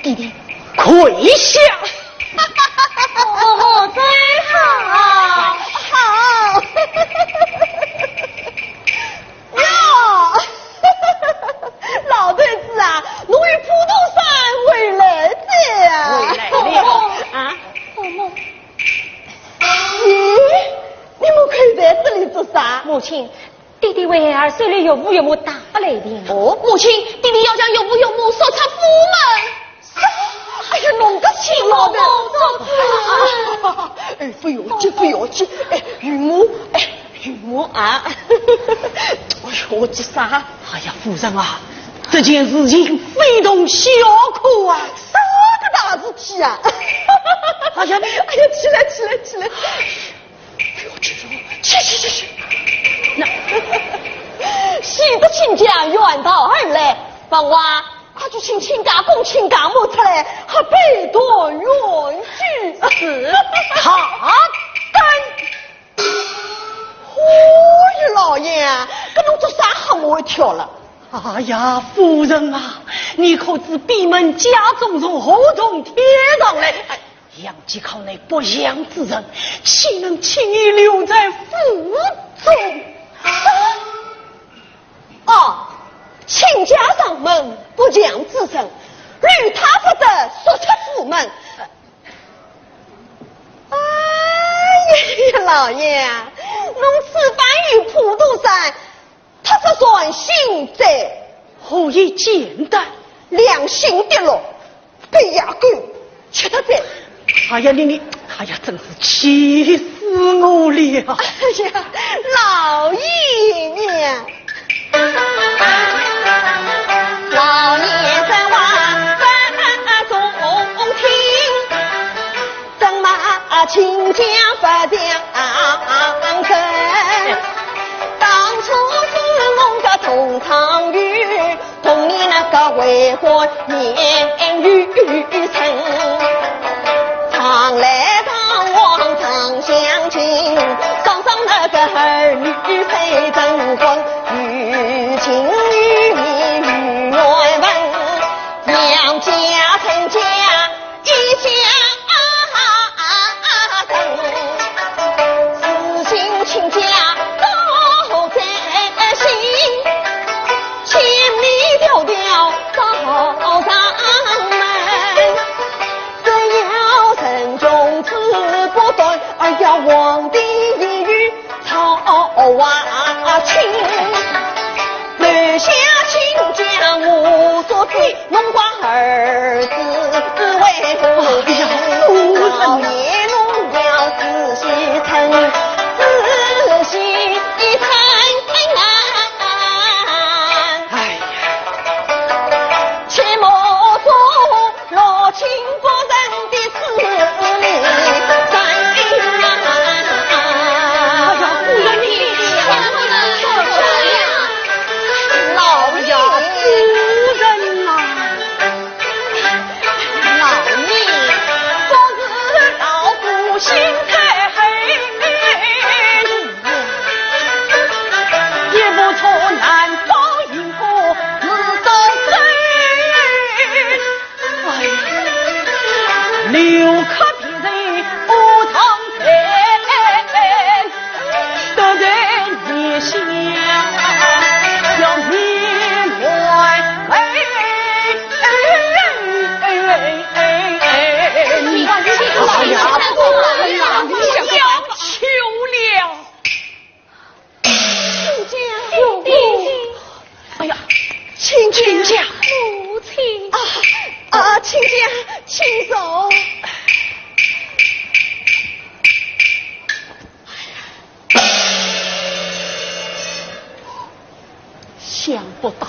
A: 弟弟，
B: 跪下！
A: 哦，真好，好哟！老对子啊，侬与普渡山回来的啊！
B: 回来了啊！
A: 咦，你们可以在这里做啥？
C: 母亲，弟弟为儿收留岳父岳母打不来的。
A: 哦，
C: 母亲，弟弟要将岳父岳母送出府门。
A: 哎呀，弄个气老的！
B: 哎，不要急，不要急！哎，岳母，啊！哎呦，我这啥？哎呀，夫人啊，这件事情非同小可啊！
A: 啥个大事体啊！
B: 哎呀，
A: 起来！
B: 不要去，去！那
A: 喜得亲家远道而来，房娃快去请亲家公亲家母出来，还背多远去？
B: 是他等。
A: 哦，老爷，跟侬做啥吓我一跳了？
B: 哎呀，夫人啊，你可知闭门家中从何从天上来？杨继康乃不祥之人，岂能轻易留在府中？
A: 哦，亲家上门不祥之人，律他不得说出府门。哎呀，老爷，侬此番与普渡山，他是算心在，
B: 何以简单？
A: 良心的咯，被牙狗吃得在。
B: 哎呀，哎呀，真是气死我了！
A: 哎呀，老爷娘，老爷在万分中听，怎么亲家不讲真？当初是我个同场女，同你那个为何言语深？常来当往常相亲，双双那个儿女配正婚，与情与义与缘分，两家成家一家等，私心亲家都在心，千里迢迢走上门。中子不断，而要皇帝一语操娃亲，留下亲家无所知，弄光儿子为何病？老爷侬要仔细称，仔细称
B: 哎，
A: 切莫做若情不人的事。
B: 留可别人不藏钱，得人你想要面外亲家，
C: 母亲
A: 亲家，请走。
B: 想不到，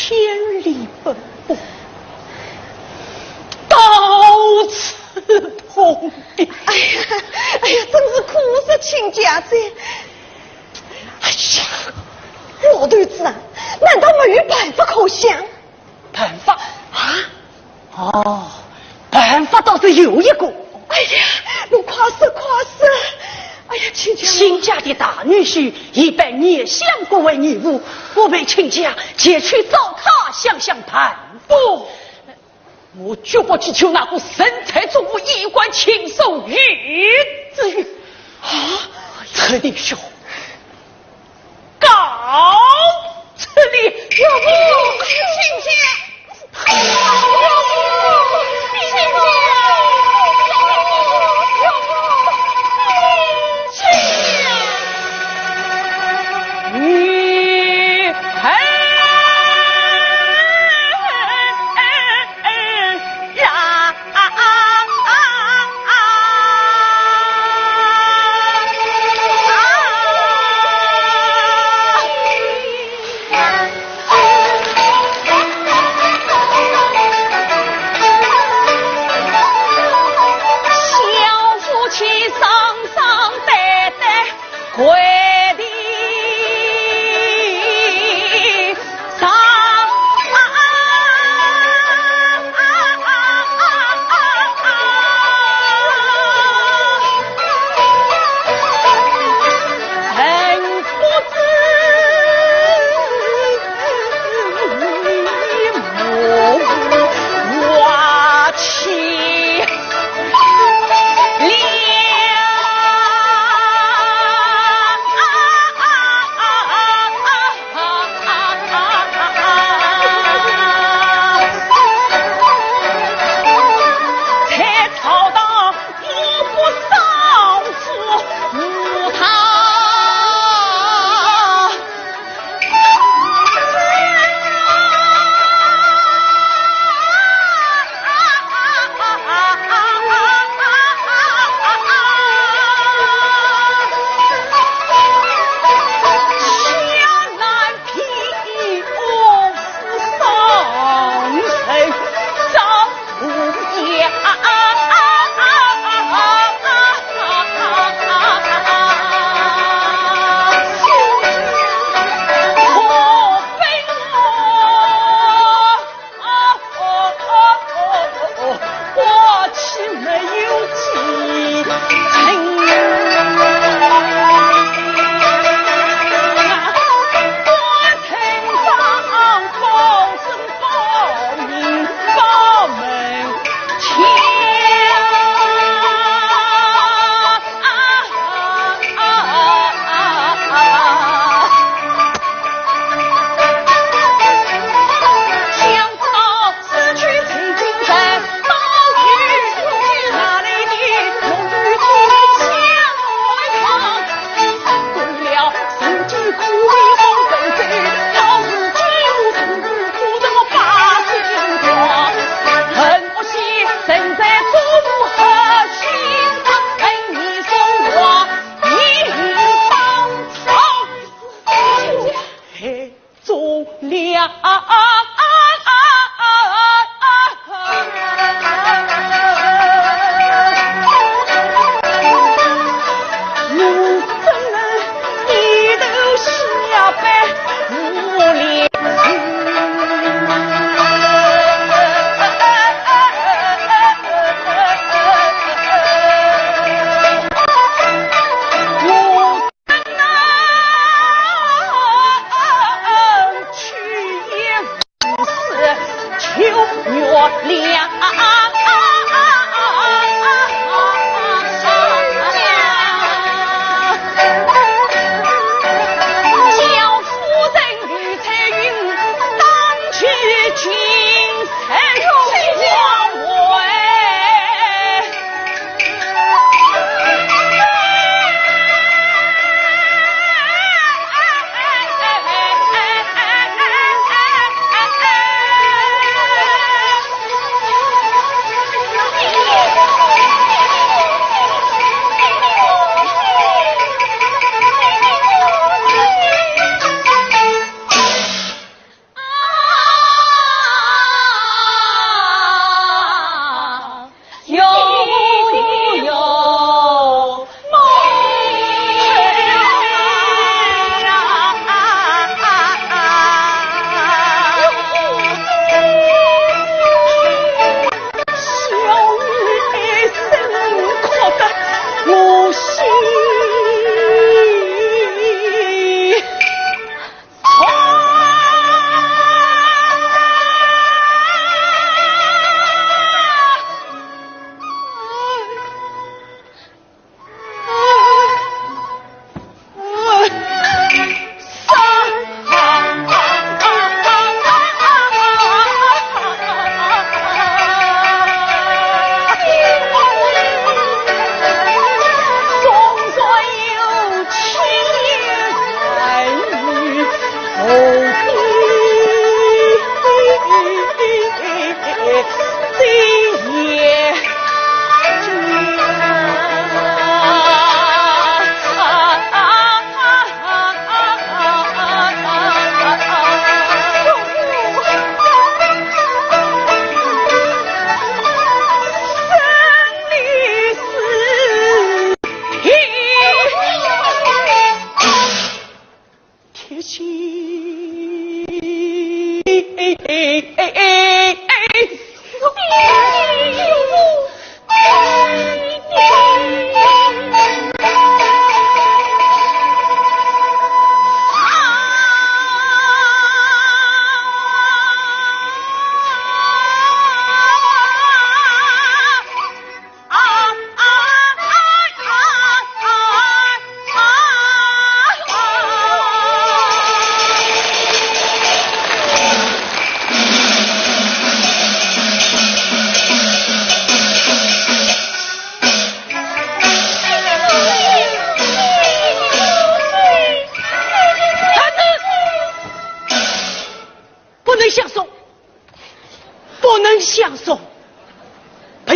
B: 千里奔波，到此痛病。
D: 哎呀，真是苦涩亲家子。哎呀，老头子啊，难道没有办法可想？
B: 办法啊？哦，办法倒是有一个。
D: 哎呀，我夸死夸死！哎呀，亲家，
B: 亲家的大女婿已被聂相国为义务，我被亲家前去找他想想办法。我绝不去求那个身材中物衣冠禽兽玉之玉啊！此弟兄，告辞礼，
D: 有不亲家，有不亲家。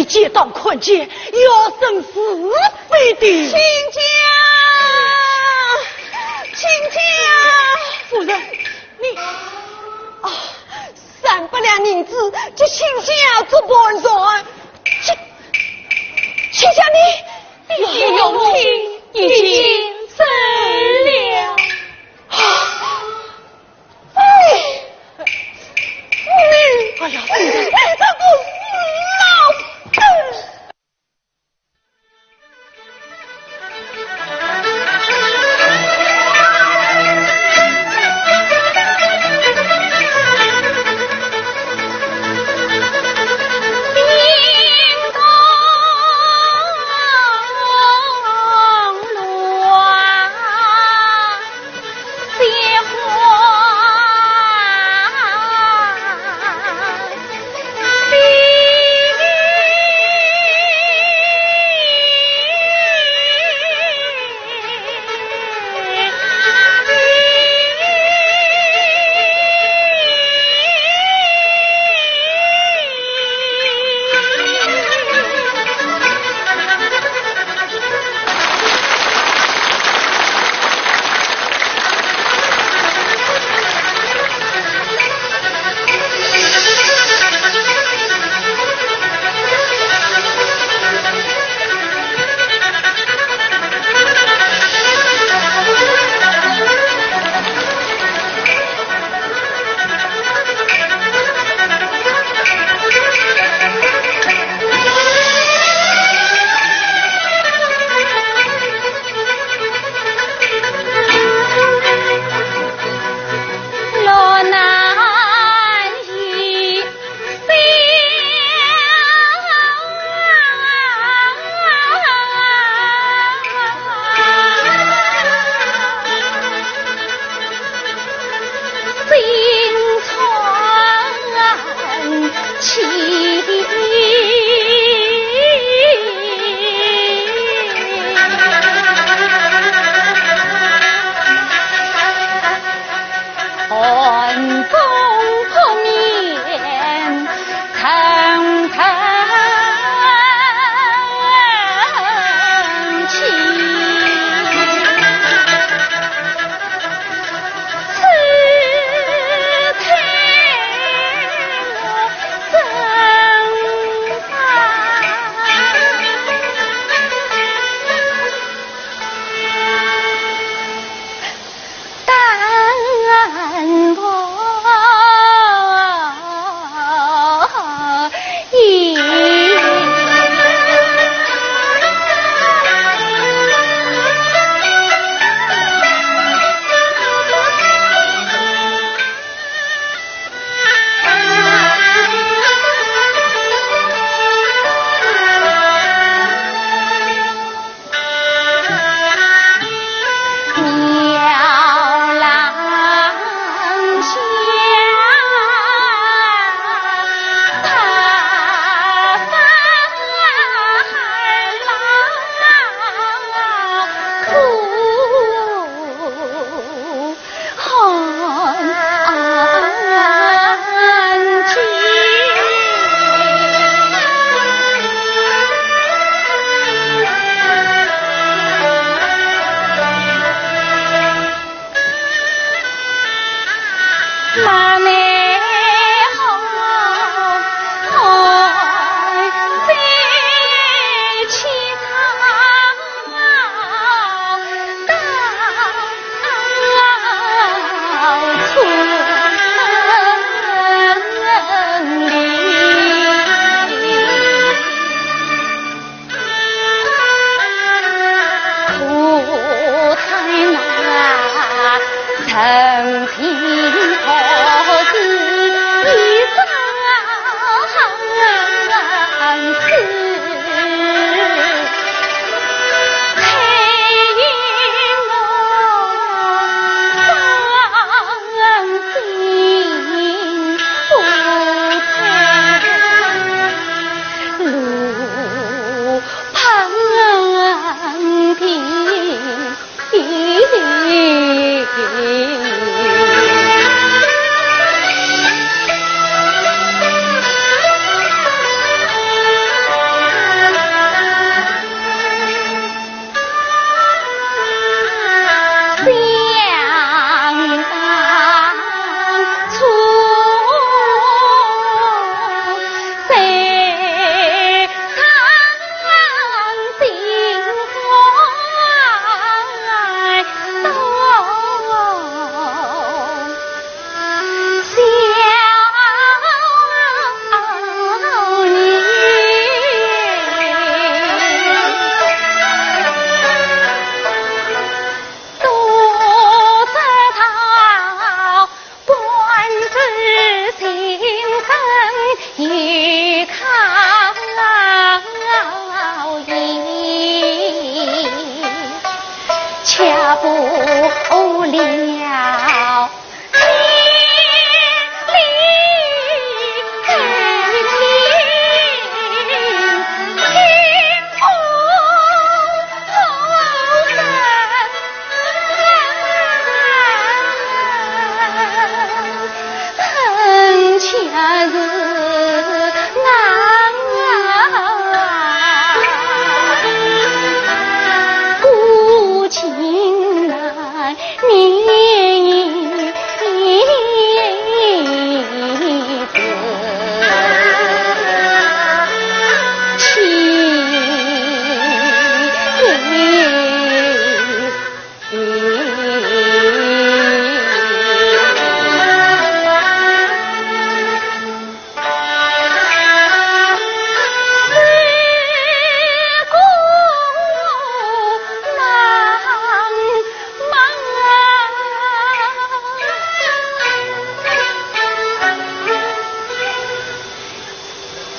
B: 劫到困境，要生是非的。
D: 亲家，亲家，
B: 夫人，你
D: 啊，300两银子，这亲家做半转。亲家你
C: 永庆已经走了。
B: 哎呀，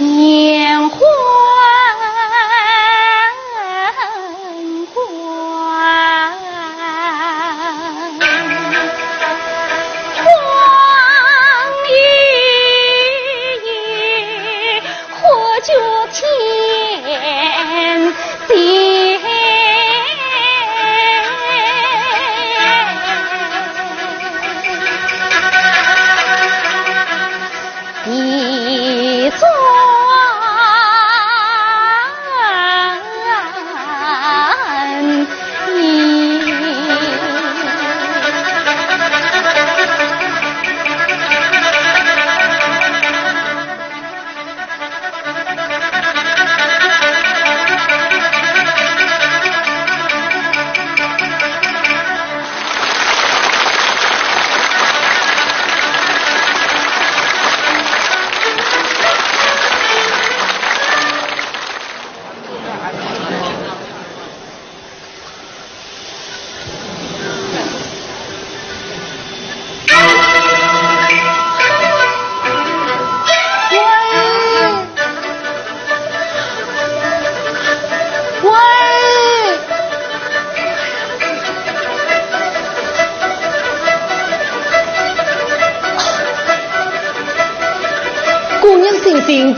C: 烟花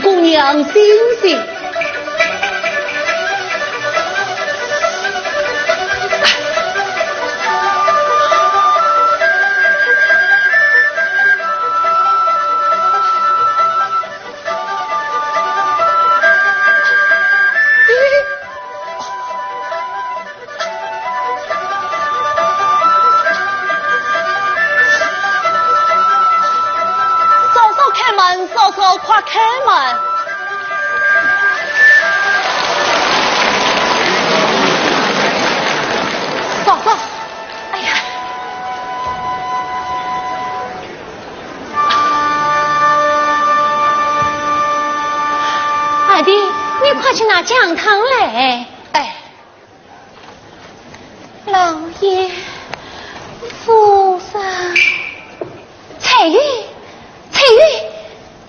D: 姑娘醒醒！嫂嫂开门，嫂嫂快开门！嫂嫂，哎呀！
C: 二弟，你快去拿姜汤来。
D: 哎，
C: 老爷，夫人，彩玉，彩玉，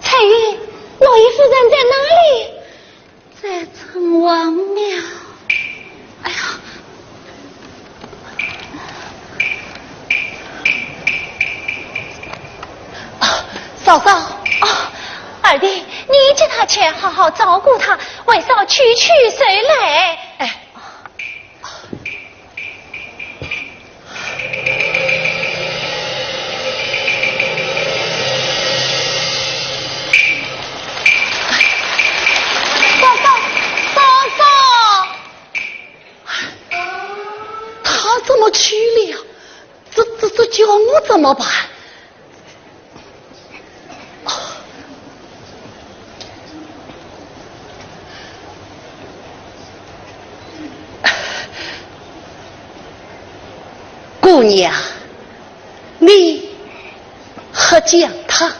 C: 彩玉，老爷夫人在哪里？在城隍庙。哎呀！
D: 嫂嫂，
C: 二弟，你叫他去好好照顾他，为嫂去谁来？
D: 哎，嫂嫂，他这么凄厉啊，这叫我怎么办？姑娘，你喝姜汤。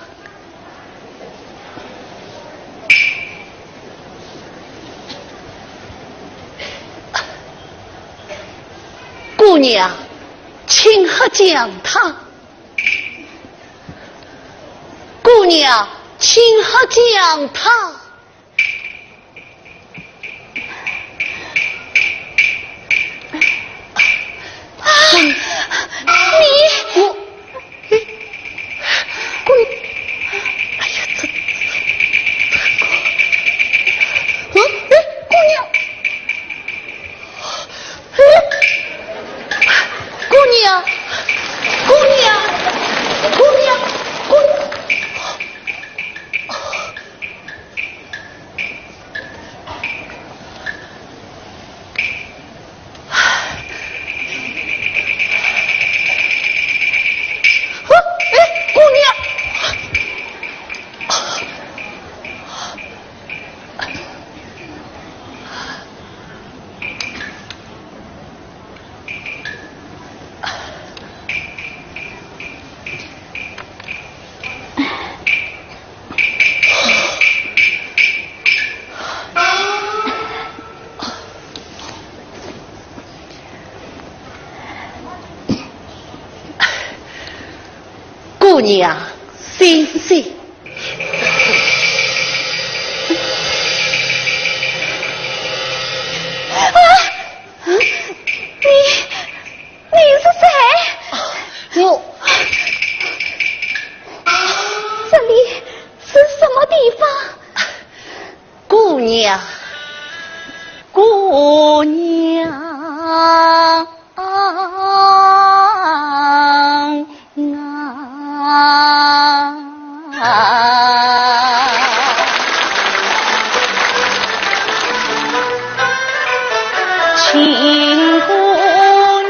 D: 姑娘，请喝姜汤。姑娘，请喝姜汤。姑娘，醒醒！
C: 娘，姑娘亲姑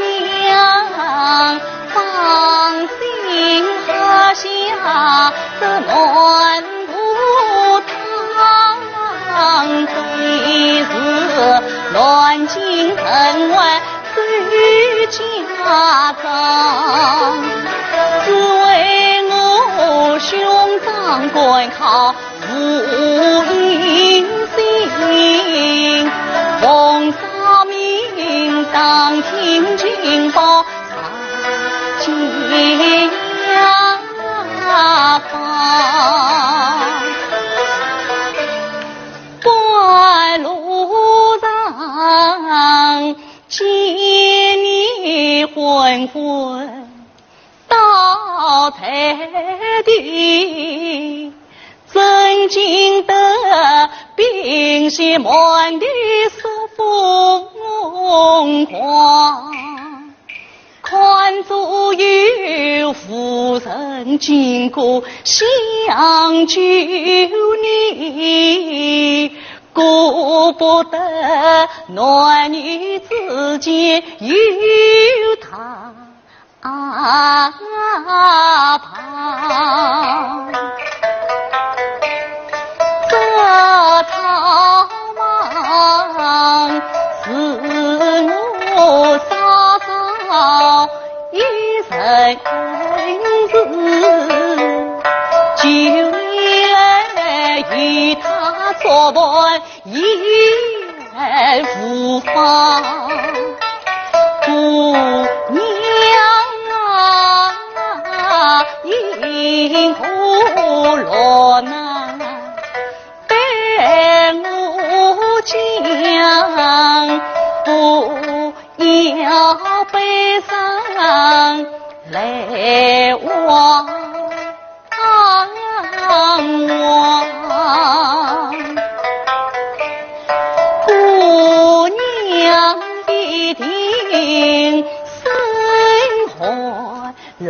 C: 娘，放心喝下这暖不汤，最是乱尽城外最家长，只为我兄长官考无音信，奉上命当听金报进家房，半路上见你昏昏倒在地，真经得兵血满地受疯狂，看足有夫人经过相救你，顾不得男女之间有他旁，这苍茫是我稍稍一人子，就连与他作伴也无妨，姑娘因何落难被我讲，不要悲伤来望我，姑娘一定生活人。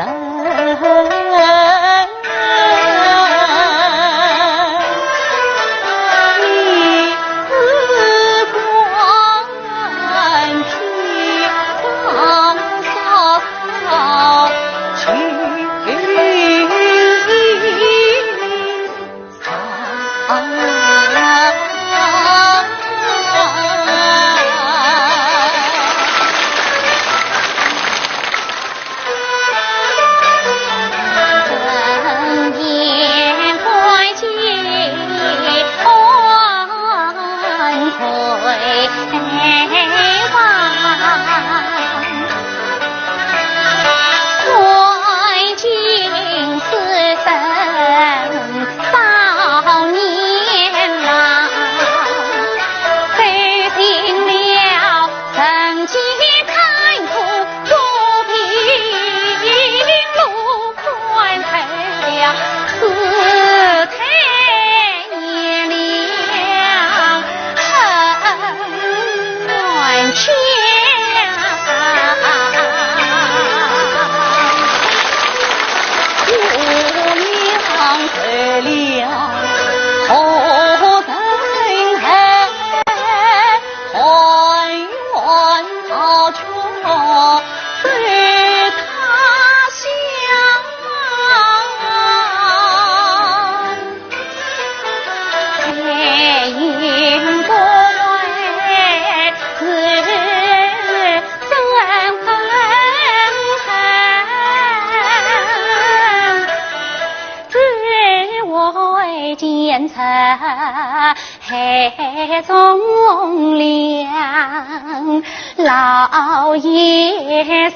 C: 海中亮，老爷下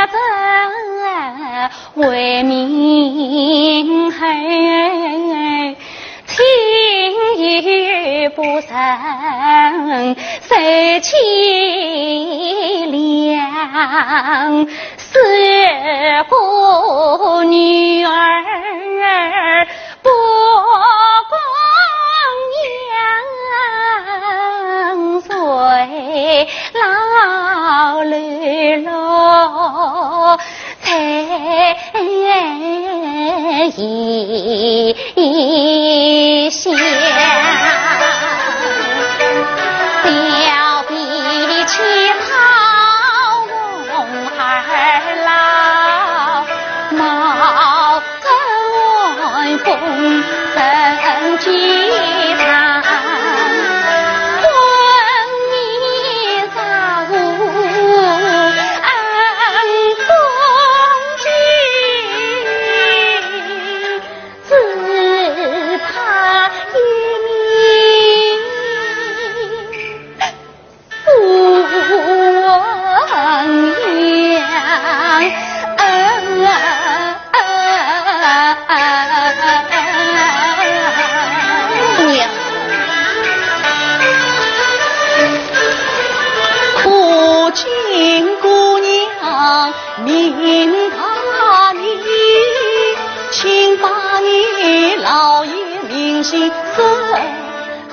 C: 阵为民恨，情义不深谁凄凉，是个女儿不光阳。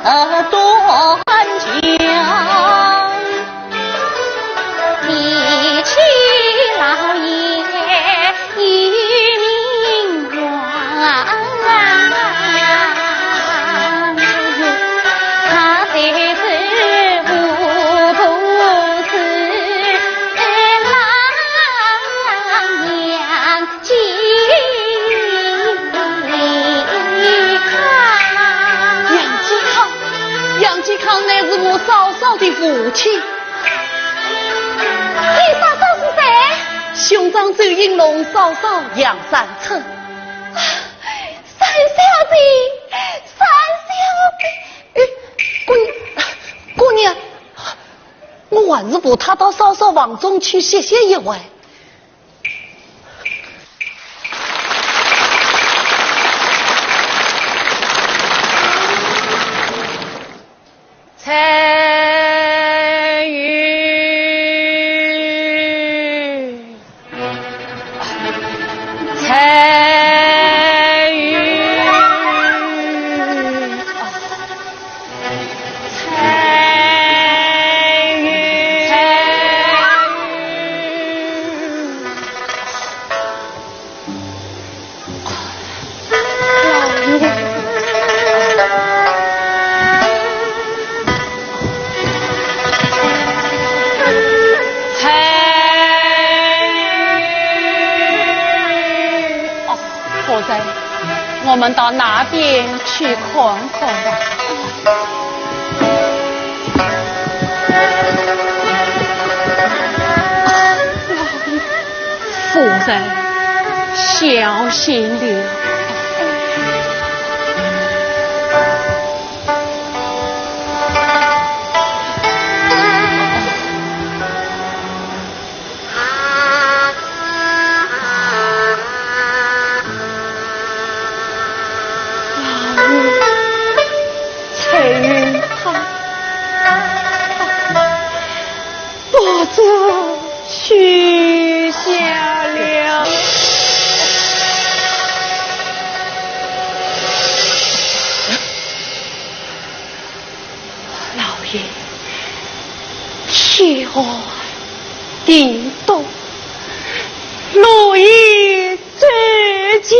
C: 断肠，提起老爷与民冤，他才是糊涂是郎娘记
D: 杨继康乃是我嫂嫂的父亲。
C: 你嫂嫂是谁？
D: 兄长周应龙嫂嫂杨三春。
C: 三小姐，三小姐，
D: 姑娘，我还是把他到嫂嫂房中去歇歇一会。
B: 彩云，彩云，彩云，我们到那边去看看吧。夫人，小心点。取下了。老爷，天地动，路易之间。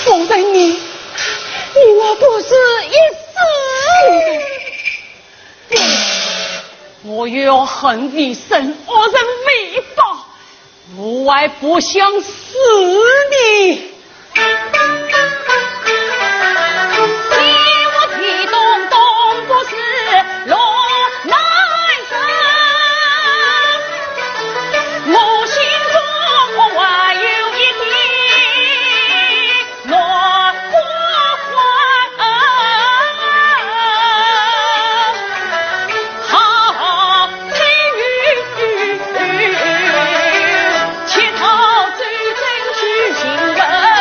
D: 夫人你我不是一死。
B: 我要恨一生恶人为报，无外不想死你。
C: 乞讨最真去行文。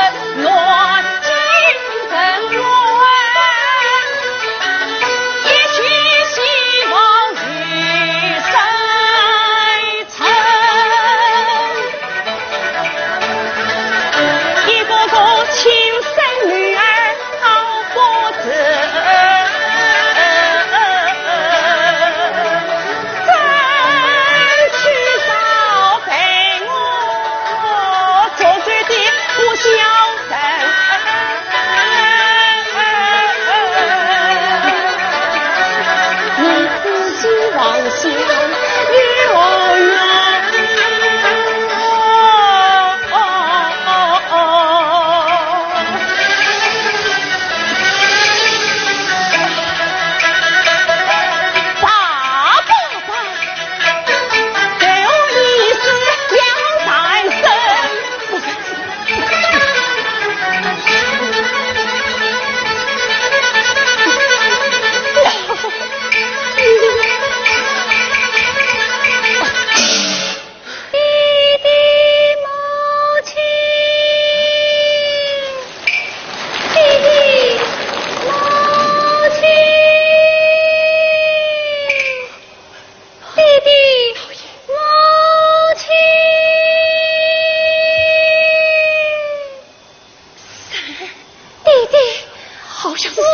B: 好像是
C: 母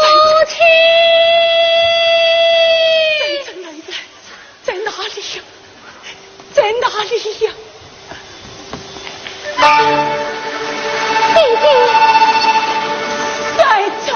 C: 亲，
B: 在哪里呀？在哪里呀？
C: 弟弟，
B: 在城。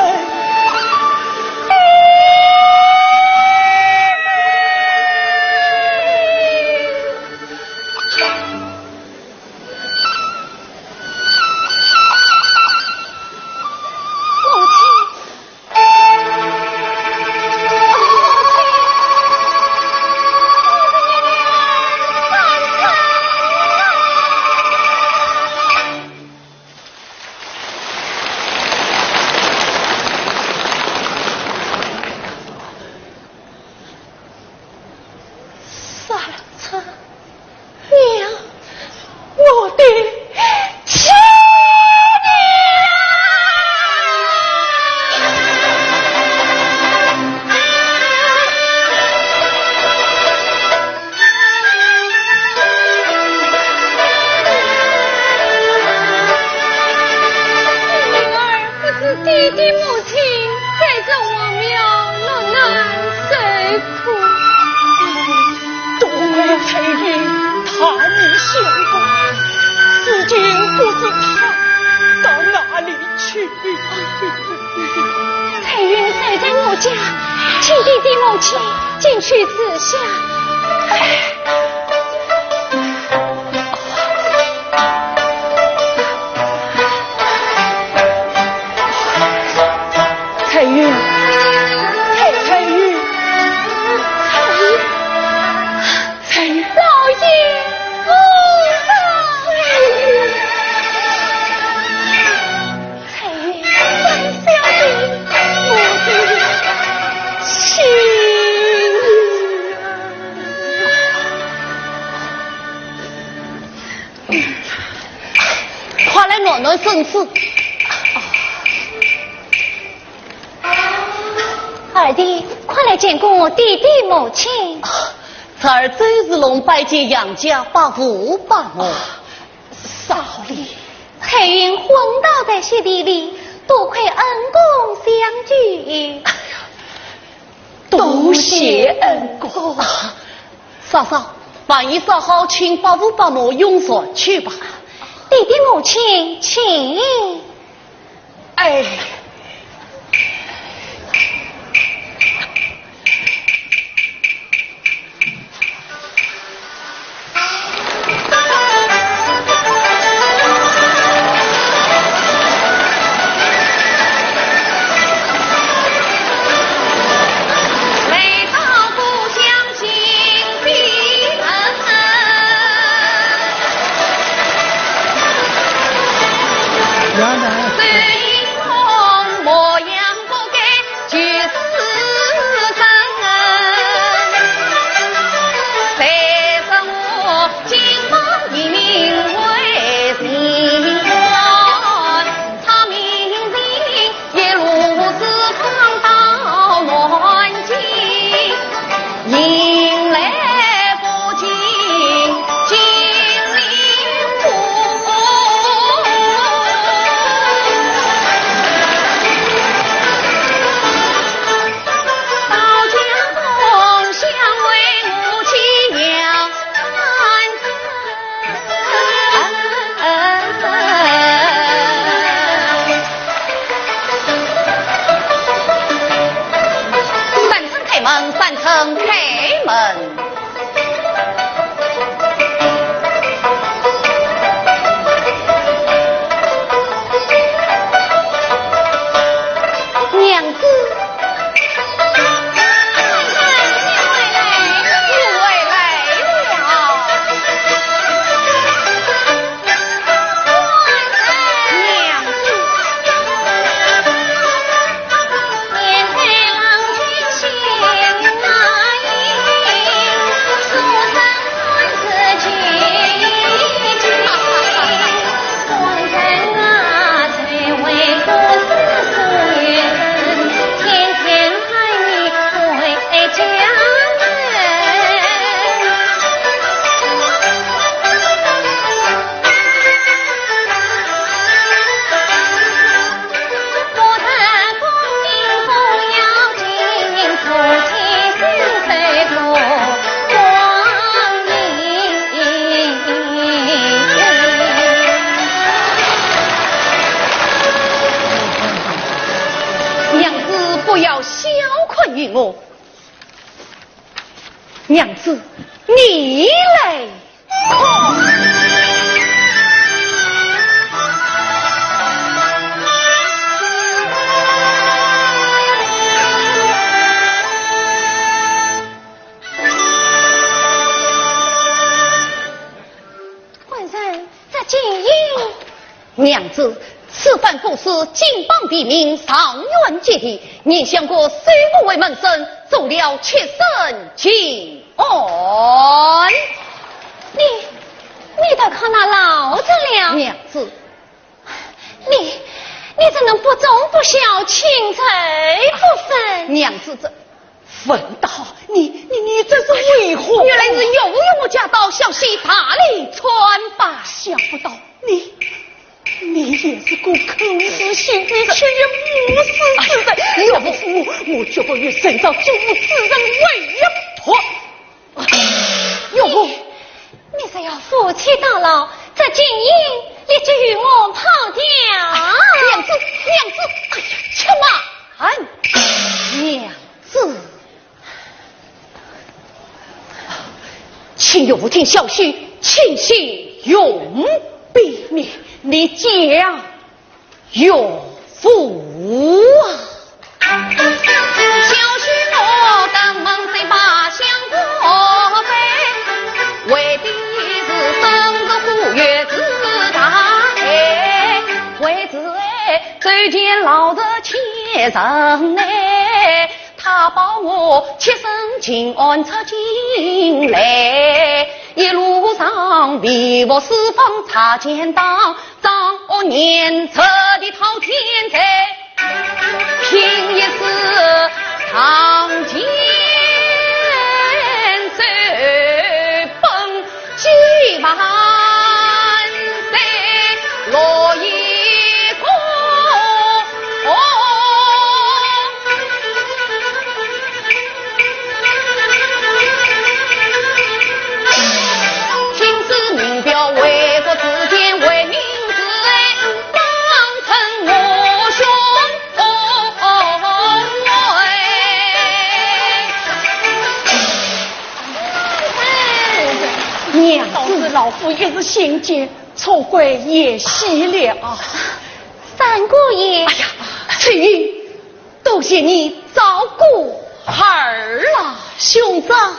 A: 正是。
C: 二弟，快来见过我弟弟母亲。
A: 侄儿这日龙拜见杨家伯父伯母。
B: 少礼。
C: 黑云昏倒在雪地里，多亏恩公相聚。
B: 多谢恩公。
A: 嫂嫂，把衣裳好，请伯父伯母用膳去吧。
C: 弟弟母亲，请。
B: 哎。
C: 天
B: 不要小看于我。娘子，你来看。娘子，此番不是金榜题名，上元接替，你想过虽不为门生，做了妾身情恩。
C: 你都看那老子了，
B: 娘子，
C: 你怎能不忠不孝，轻贼不分？
B: 娘子这分道，你这是为何？原来是又有我家到消息大力传吧，想不到你也是个口是心非，却也不是自在。要不是我绝不与身上诸此人为一团。要不
C: 你是要夫妻到老，这金银立即与我跑掉。
B: 娘子，哎呀，且慢，娘子，请有听小婿，请息永避免。你将有福啊！
C: 小婿我登门谁把相国飞，为的是生日虎月之大爱，为子最见老子妾身哎，他把我妾身请安出京来。一路上为我四方擦肩当，张年彻的滔天灾，凭一世长剑随奔几万岁，落一
B: 老夫也是心结，错怪也惜了。
C: 三姑爷，
B: 哎呀，翠玉，多谢你照顾儿了，兄长。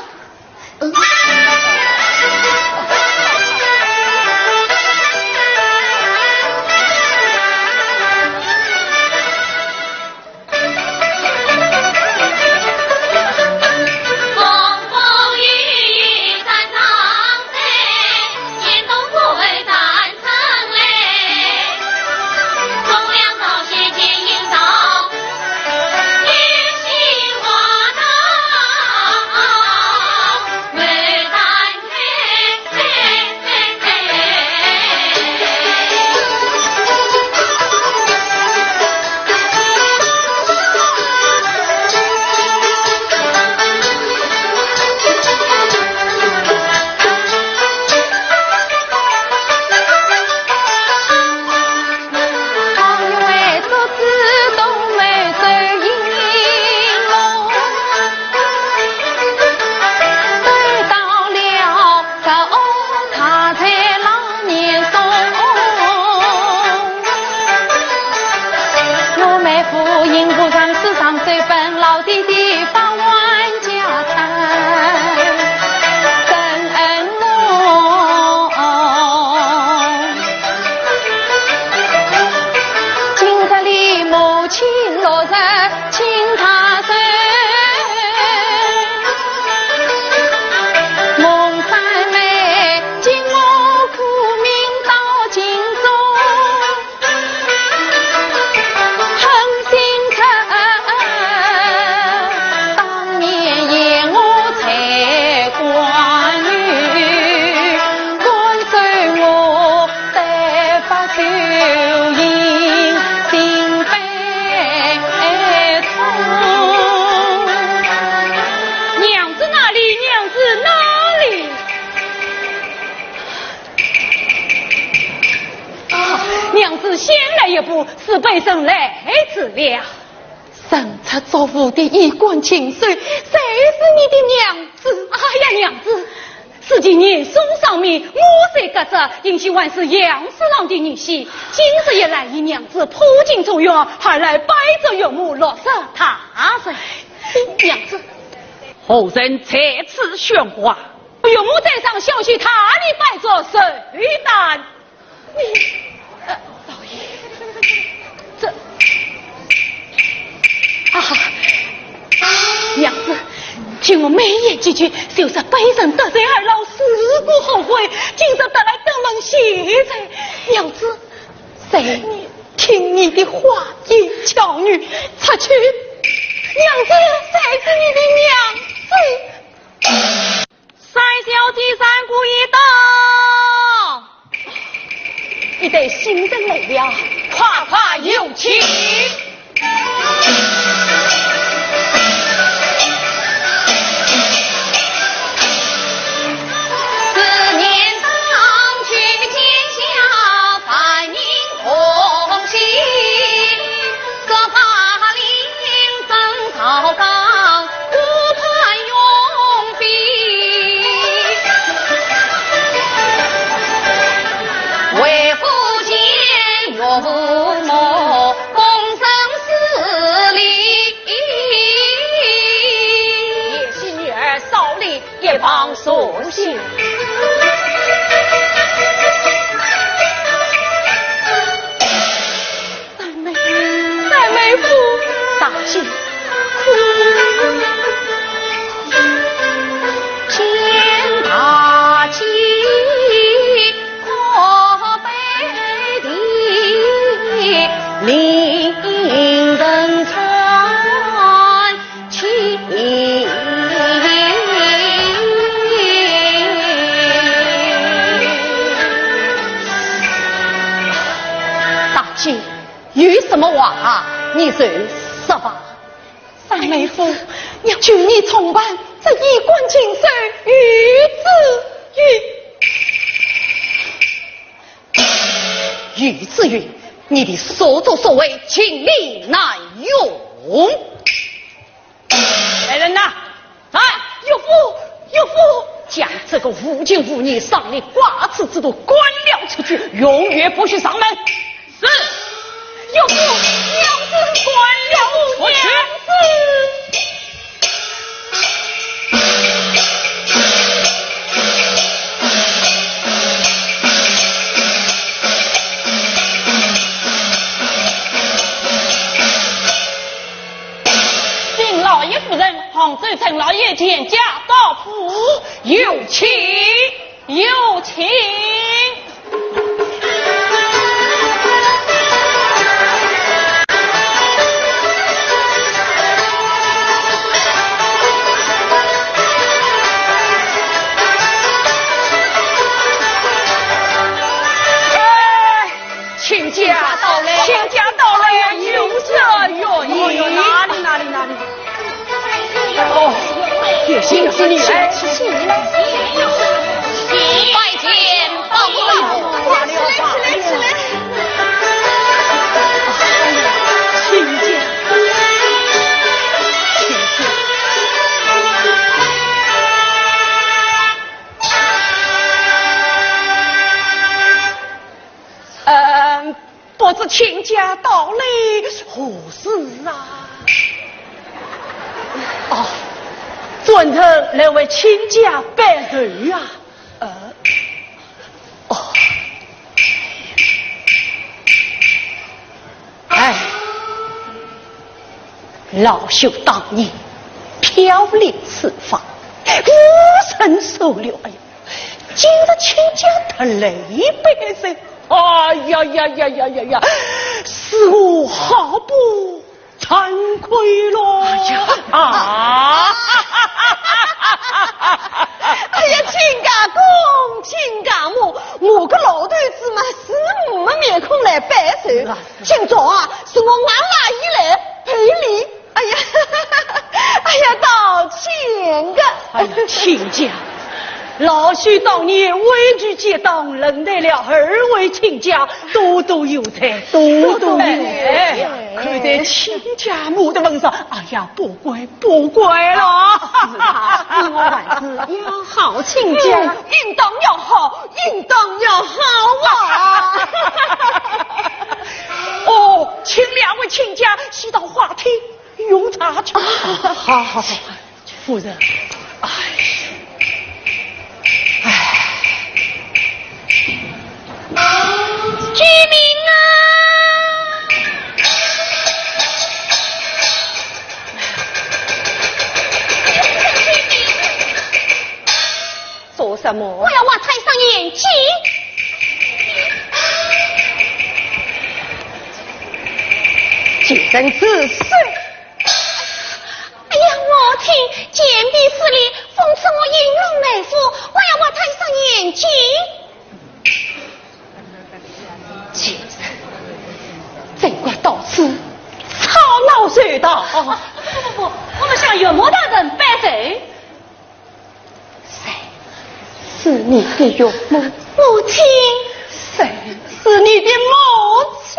B: 生出作父的衣冠禽兽，谁是你的娘子？哎呀，娘子！自己年书上面，我才得知应许还是杨四郎的女婿。今日一来，以娘子破镜重圆，还来拜着岳母落实他人。娘子，
E: 后人再次喧哗。
B: 岳母在上，消息他里拜着谁担？老爷，这娘子。听我美言几句，就是悲人得罪二老，死不后悔。今日得来登门谢罪，娘子，谁听你的话言巧女出去？娘子，谁是你的娘子？
E: 三小姐三姑一到，
B: 一对新人来了，夸夸有请。
A: 帮送信，
B: 三妹夫大喜，
C: 见大吉，可悲的令人传奇。
B: 有什么话你就说吧。三妹夫，求你重办这衣冠禽兽与子云，你的所作所为情理难容。
E: 来人呐！
B: 哎，岳父，将这个无情无义上的挂齿之徒关了出去，永远不许上门。
E: 是。
B: 岳父，娘子关了娘子。
E: 请老爷夫人，杭州陈老爷见驾到府，有请。
B: 亲家到了，有这原因。
E: 哪里？
B: 哦，也幸是你来，
C: 拜见报告。
D: 起来！
B: 亲家。不知亲家到来何事啊？哦，准头来为亲家办事啊。老朽当年飘零四方，无神收留。哎呀，今日亲家特来办事。哎呀，是我好不惭愧咯！
D: 哎呀，亲家公，亲家母，我个老头子嘛，是没面孔来办事。今朝是我俺妈姨来赔礼。哎呀，道歉个。
B: 亲家。老许当年委曲结党，认得了二位亲家，多多有才，多多有才。看在亲家母的份上，哎呀，不怪了。
A: 是啊，你我还是要好亲家，
D: 应当要好，应当要好啊！
B: 哦，请两位亲家西到花厅用茶去。好，夫人，
C: 居民啊！
A: 做什么？
C: 我要挖太上眼睛。
A: 谨慎自私。
C: 哎呀，我听贱婢势力讽刺我淫龙美妇，我要挖太上眼睛。
A: 谨慎，这个到此吵闹隧道。
E: 不，我们向岳母大人拜罪。
A: 谁是你的岳母？
C: 母亲。
A: 谁是你的母亲？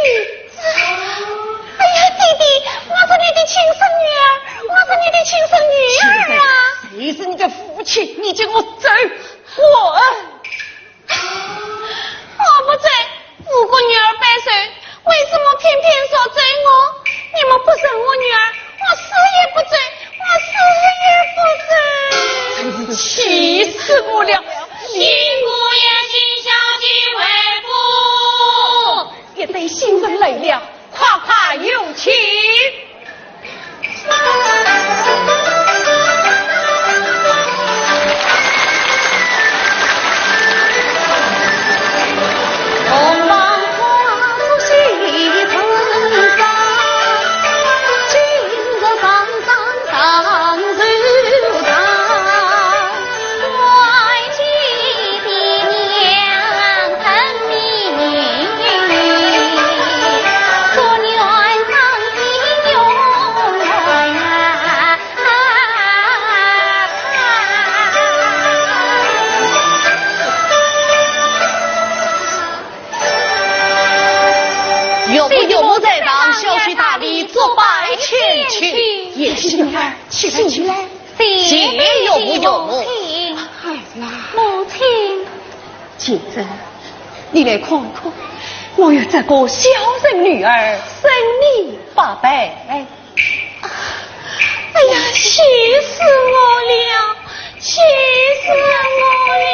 C: 哎呀，弟弟，我是你的亲生女儿，我是你的亲生女儿啊！
A: 谁是你的父亲？你叫我走！
C: 我不走，如果女儿败岁，为什么偏偏说追我？你们不生我女儿，我死也不追，我死也不追！
B: 真是气死我了！
E: 新姑爷新小姐为夫，
A: 也得心生累了，
E: 夸夸有情。
C: 红芒花出西城上，今日上上如堂，外戚的娘疼你，做女儿上心用啊！
A: 岳母在当，小婿大礼做拜前去。也是女儿，起来！
C: 谢
A: 岳母。
C: 母亲，
A: 谨慎，你来看看，我有这个小人女儿，生你八百。
C: 哎呀，气死我了！气死我了！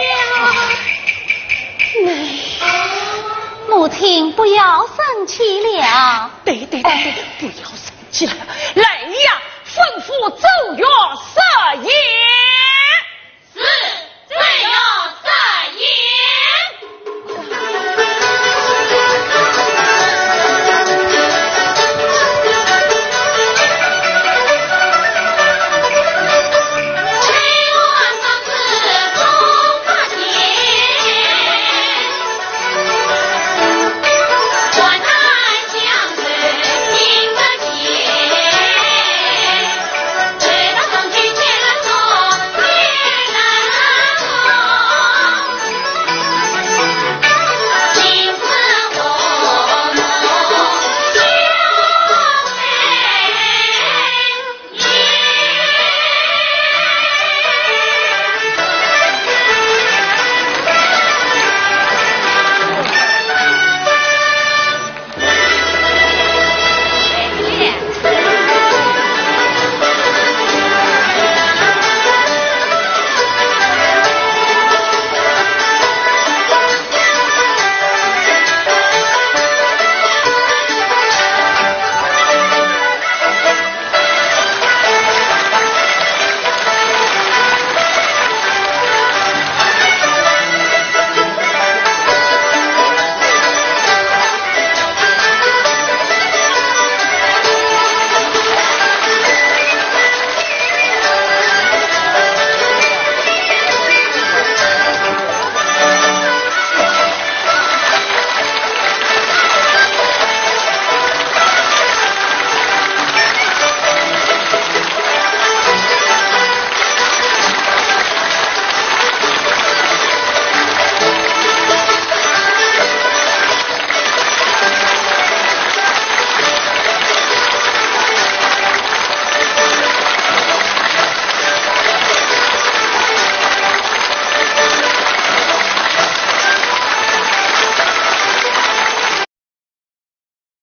C: 母亲不要生气了。
B: 对，不要生气了。来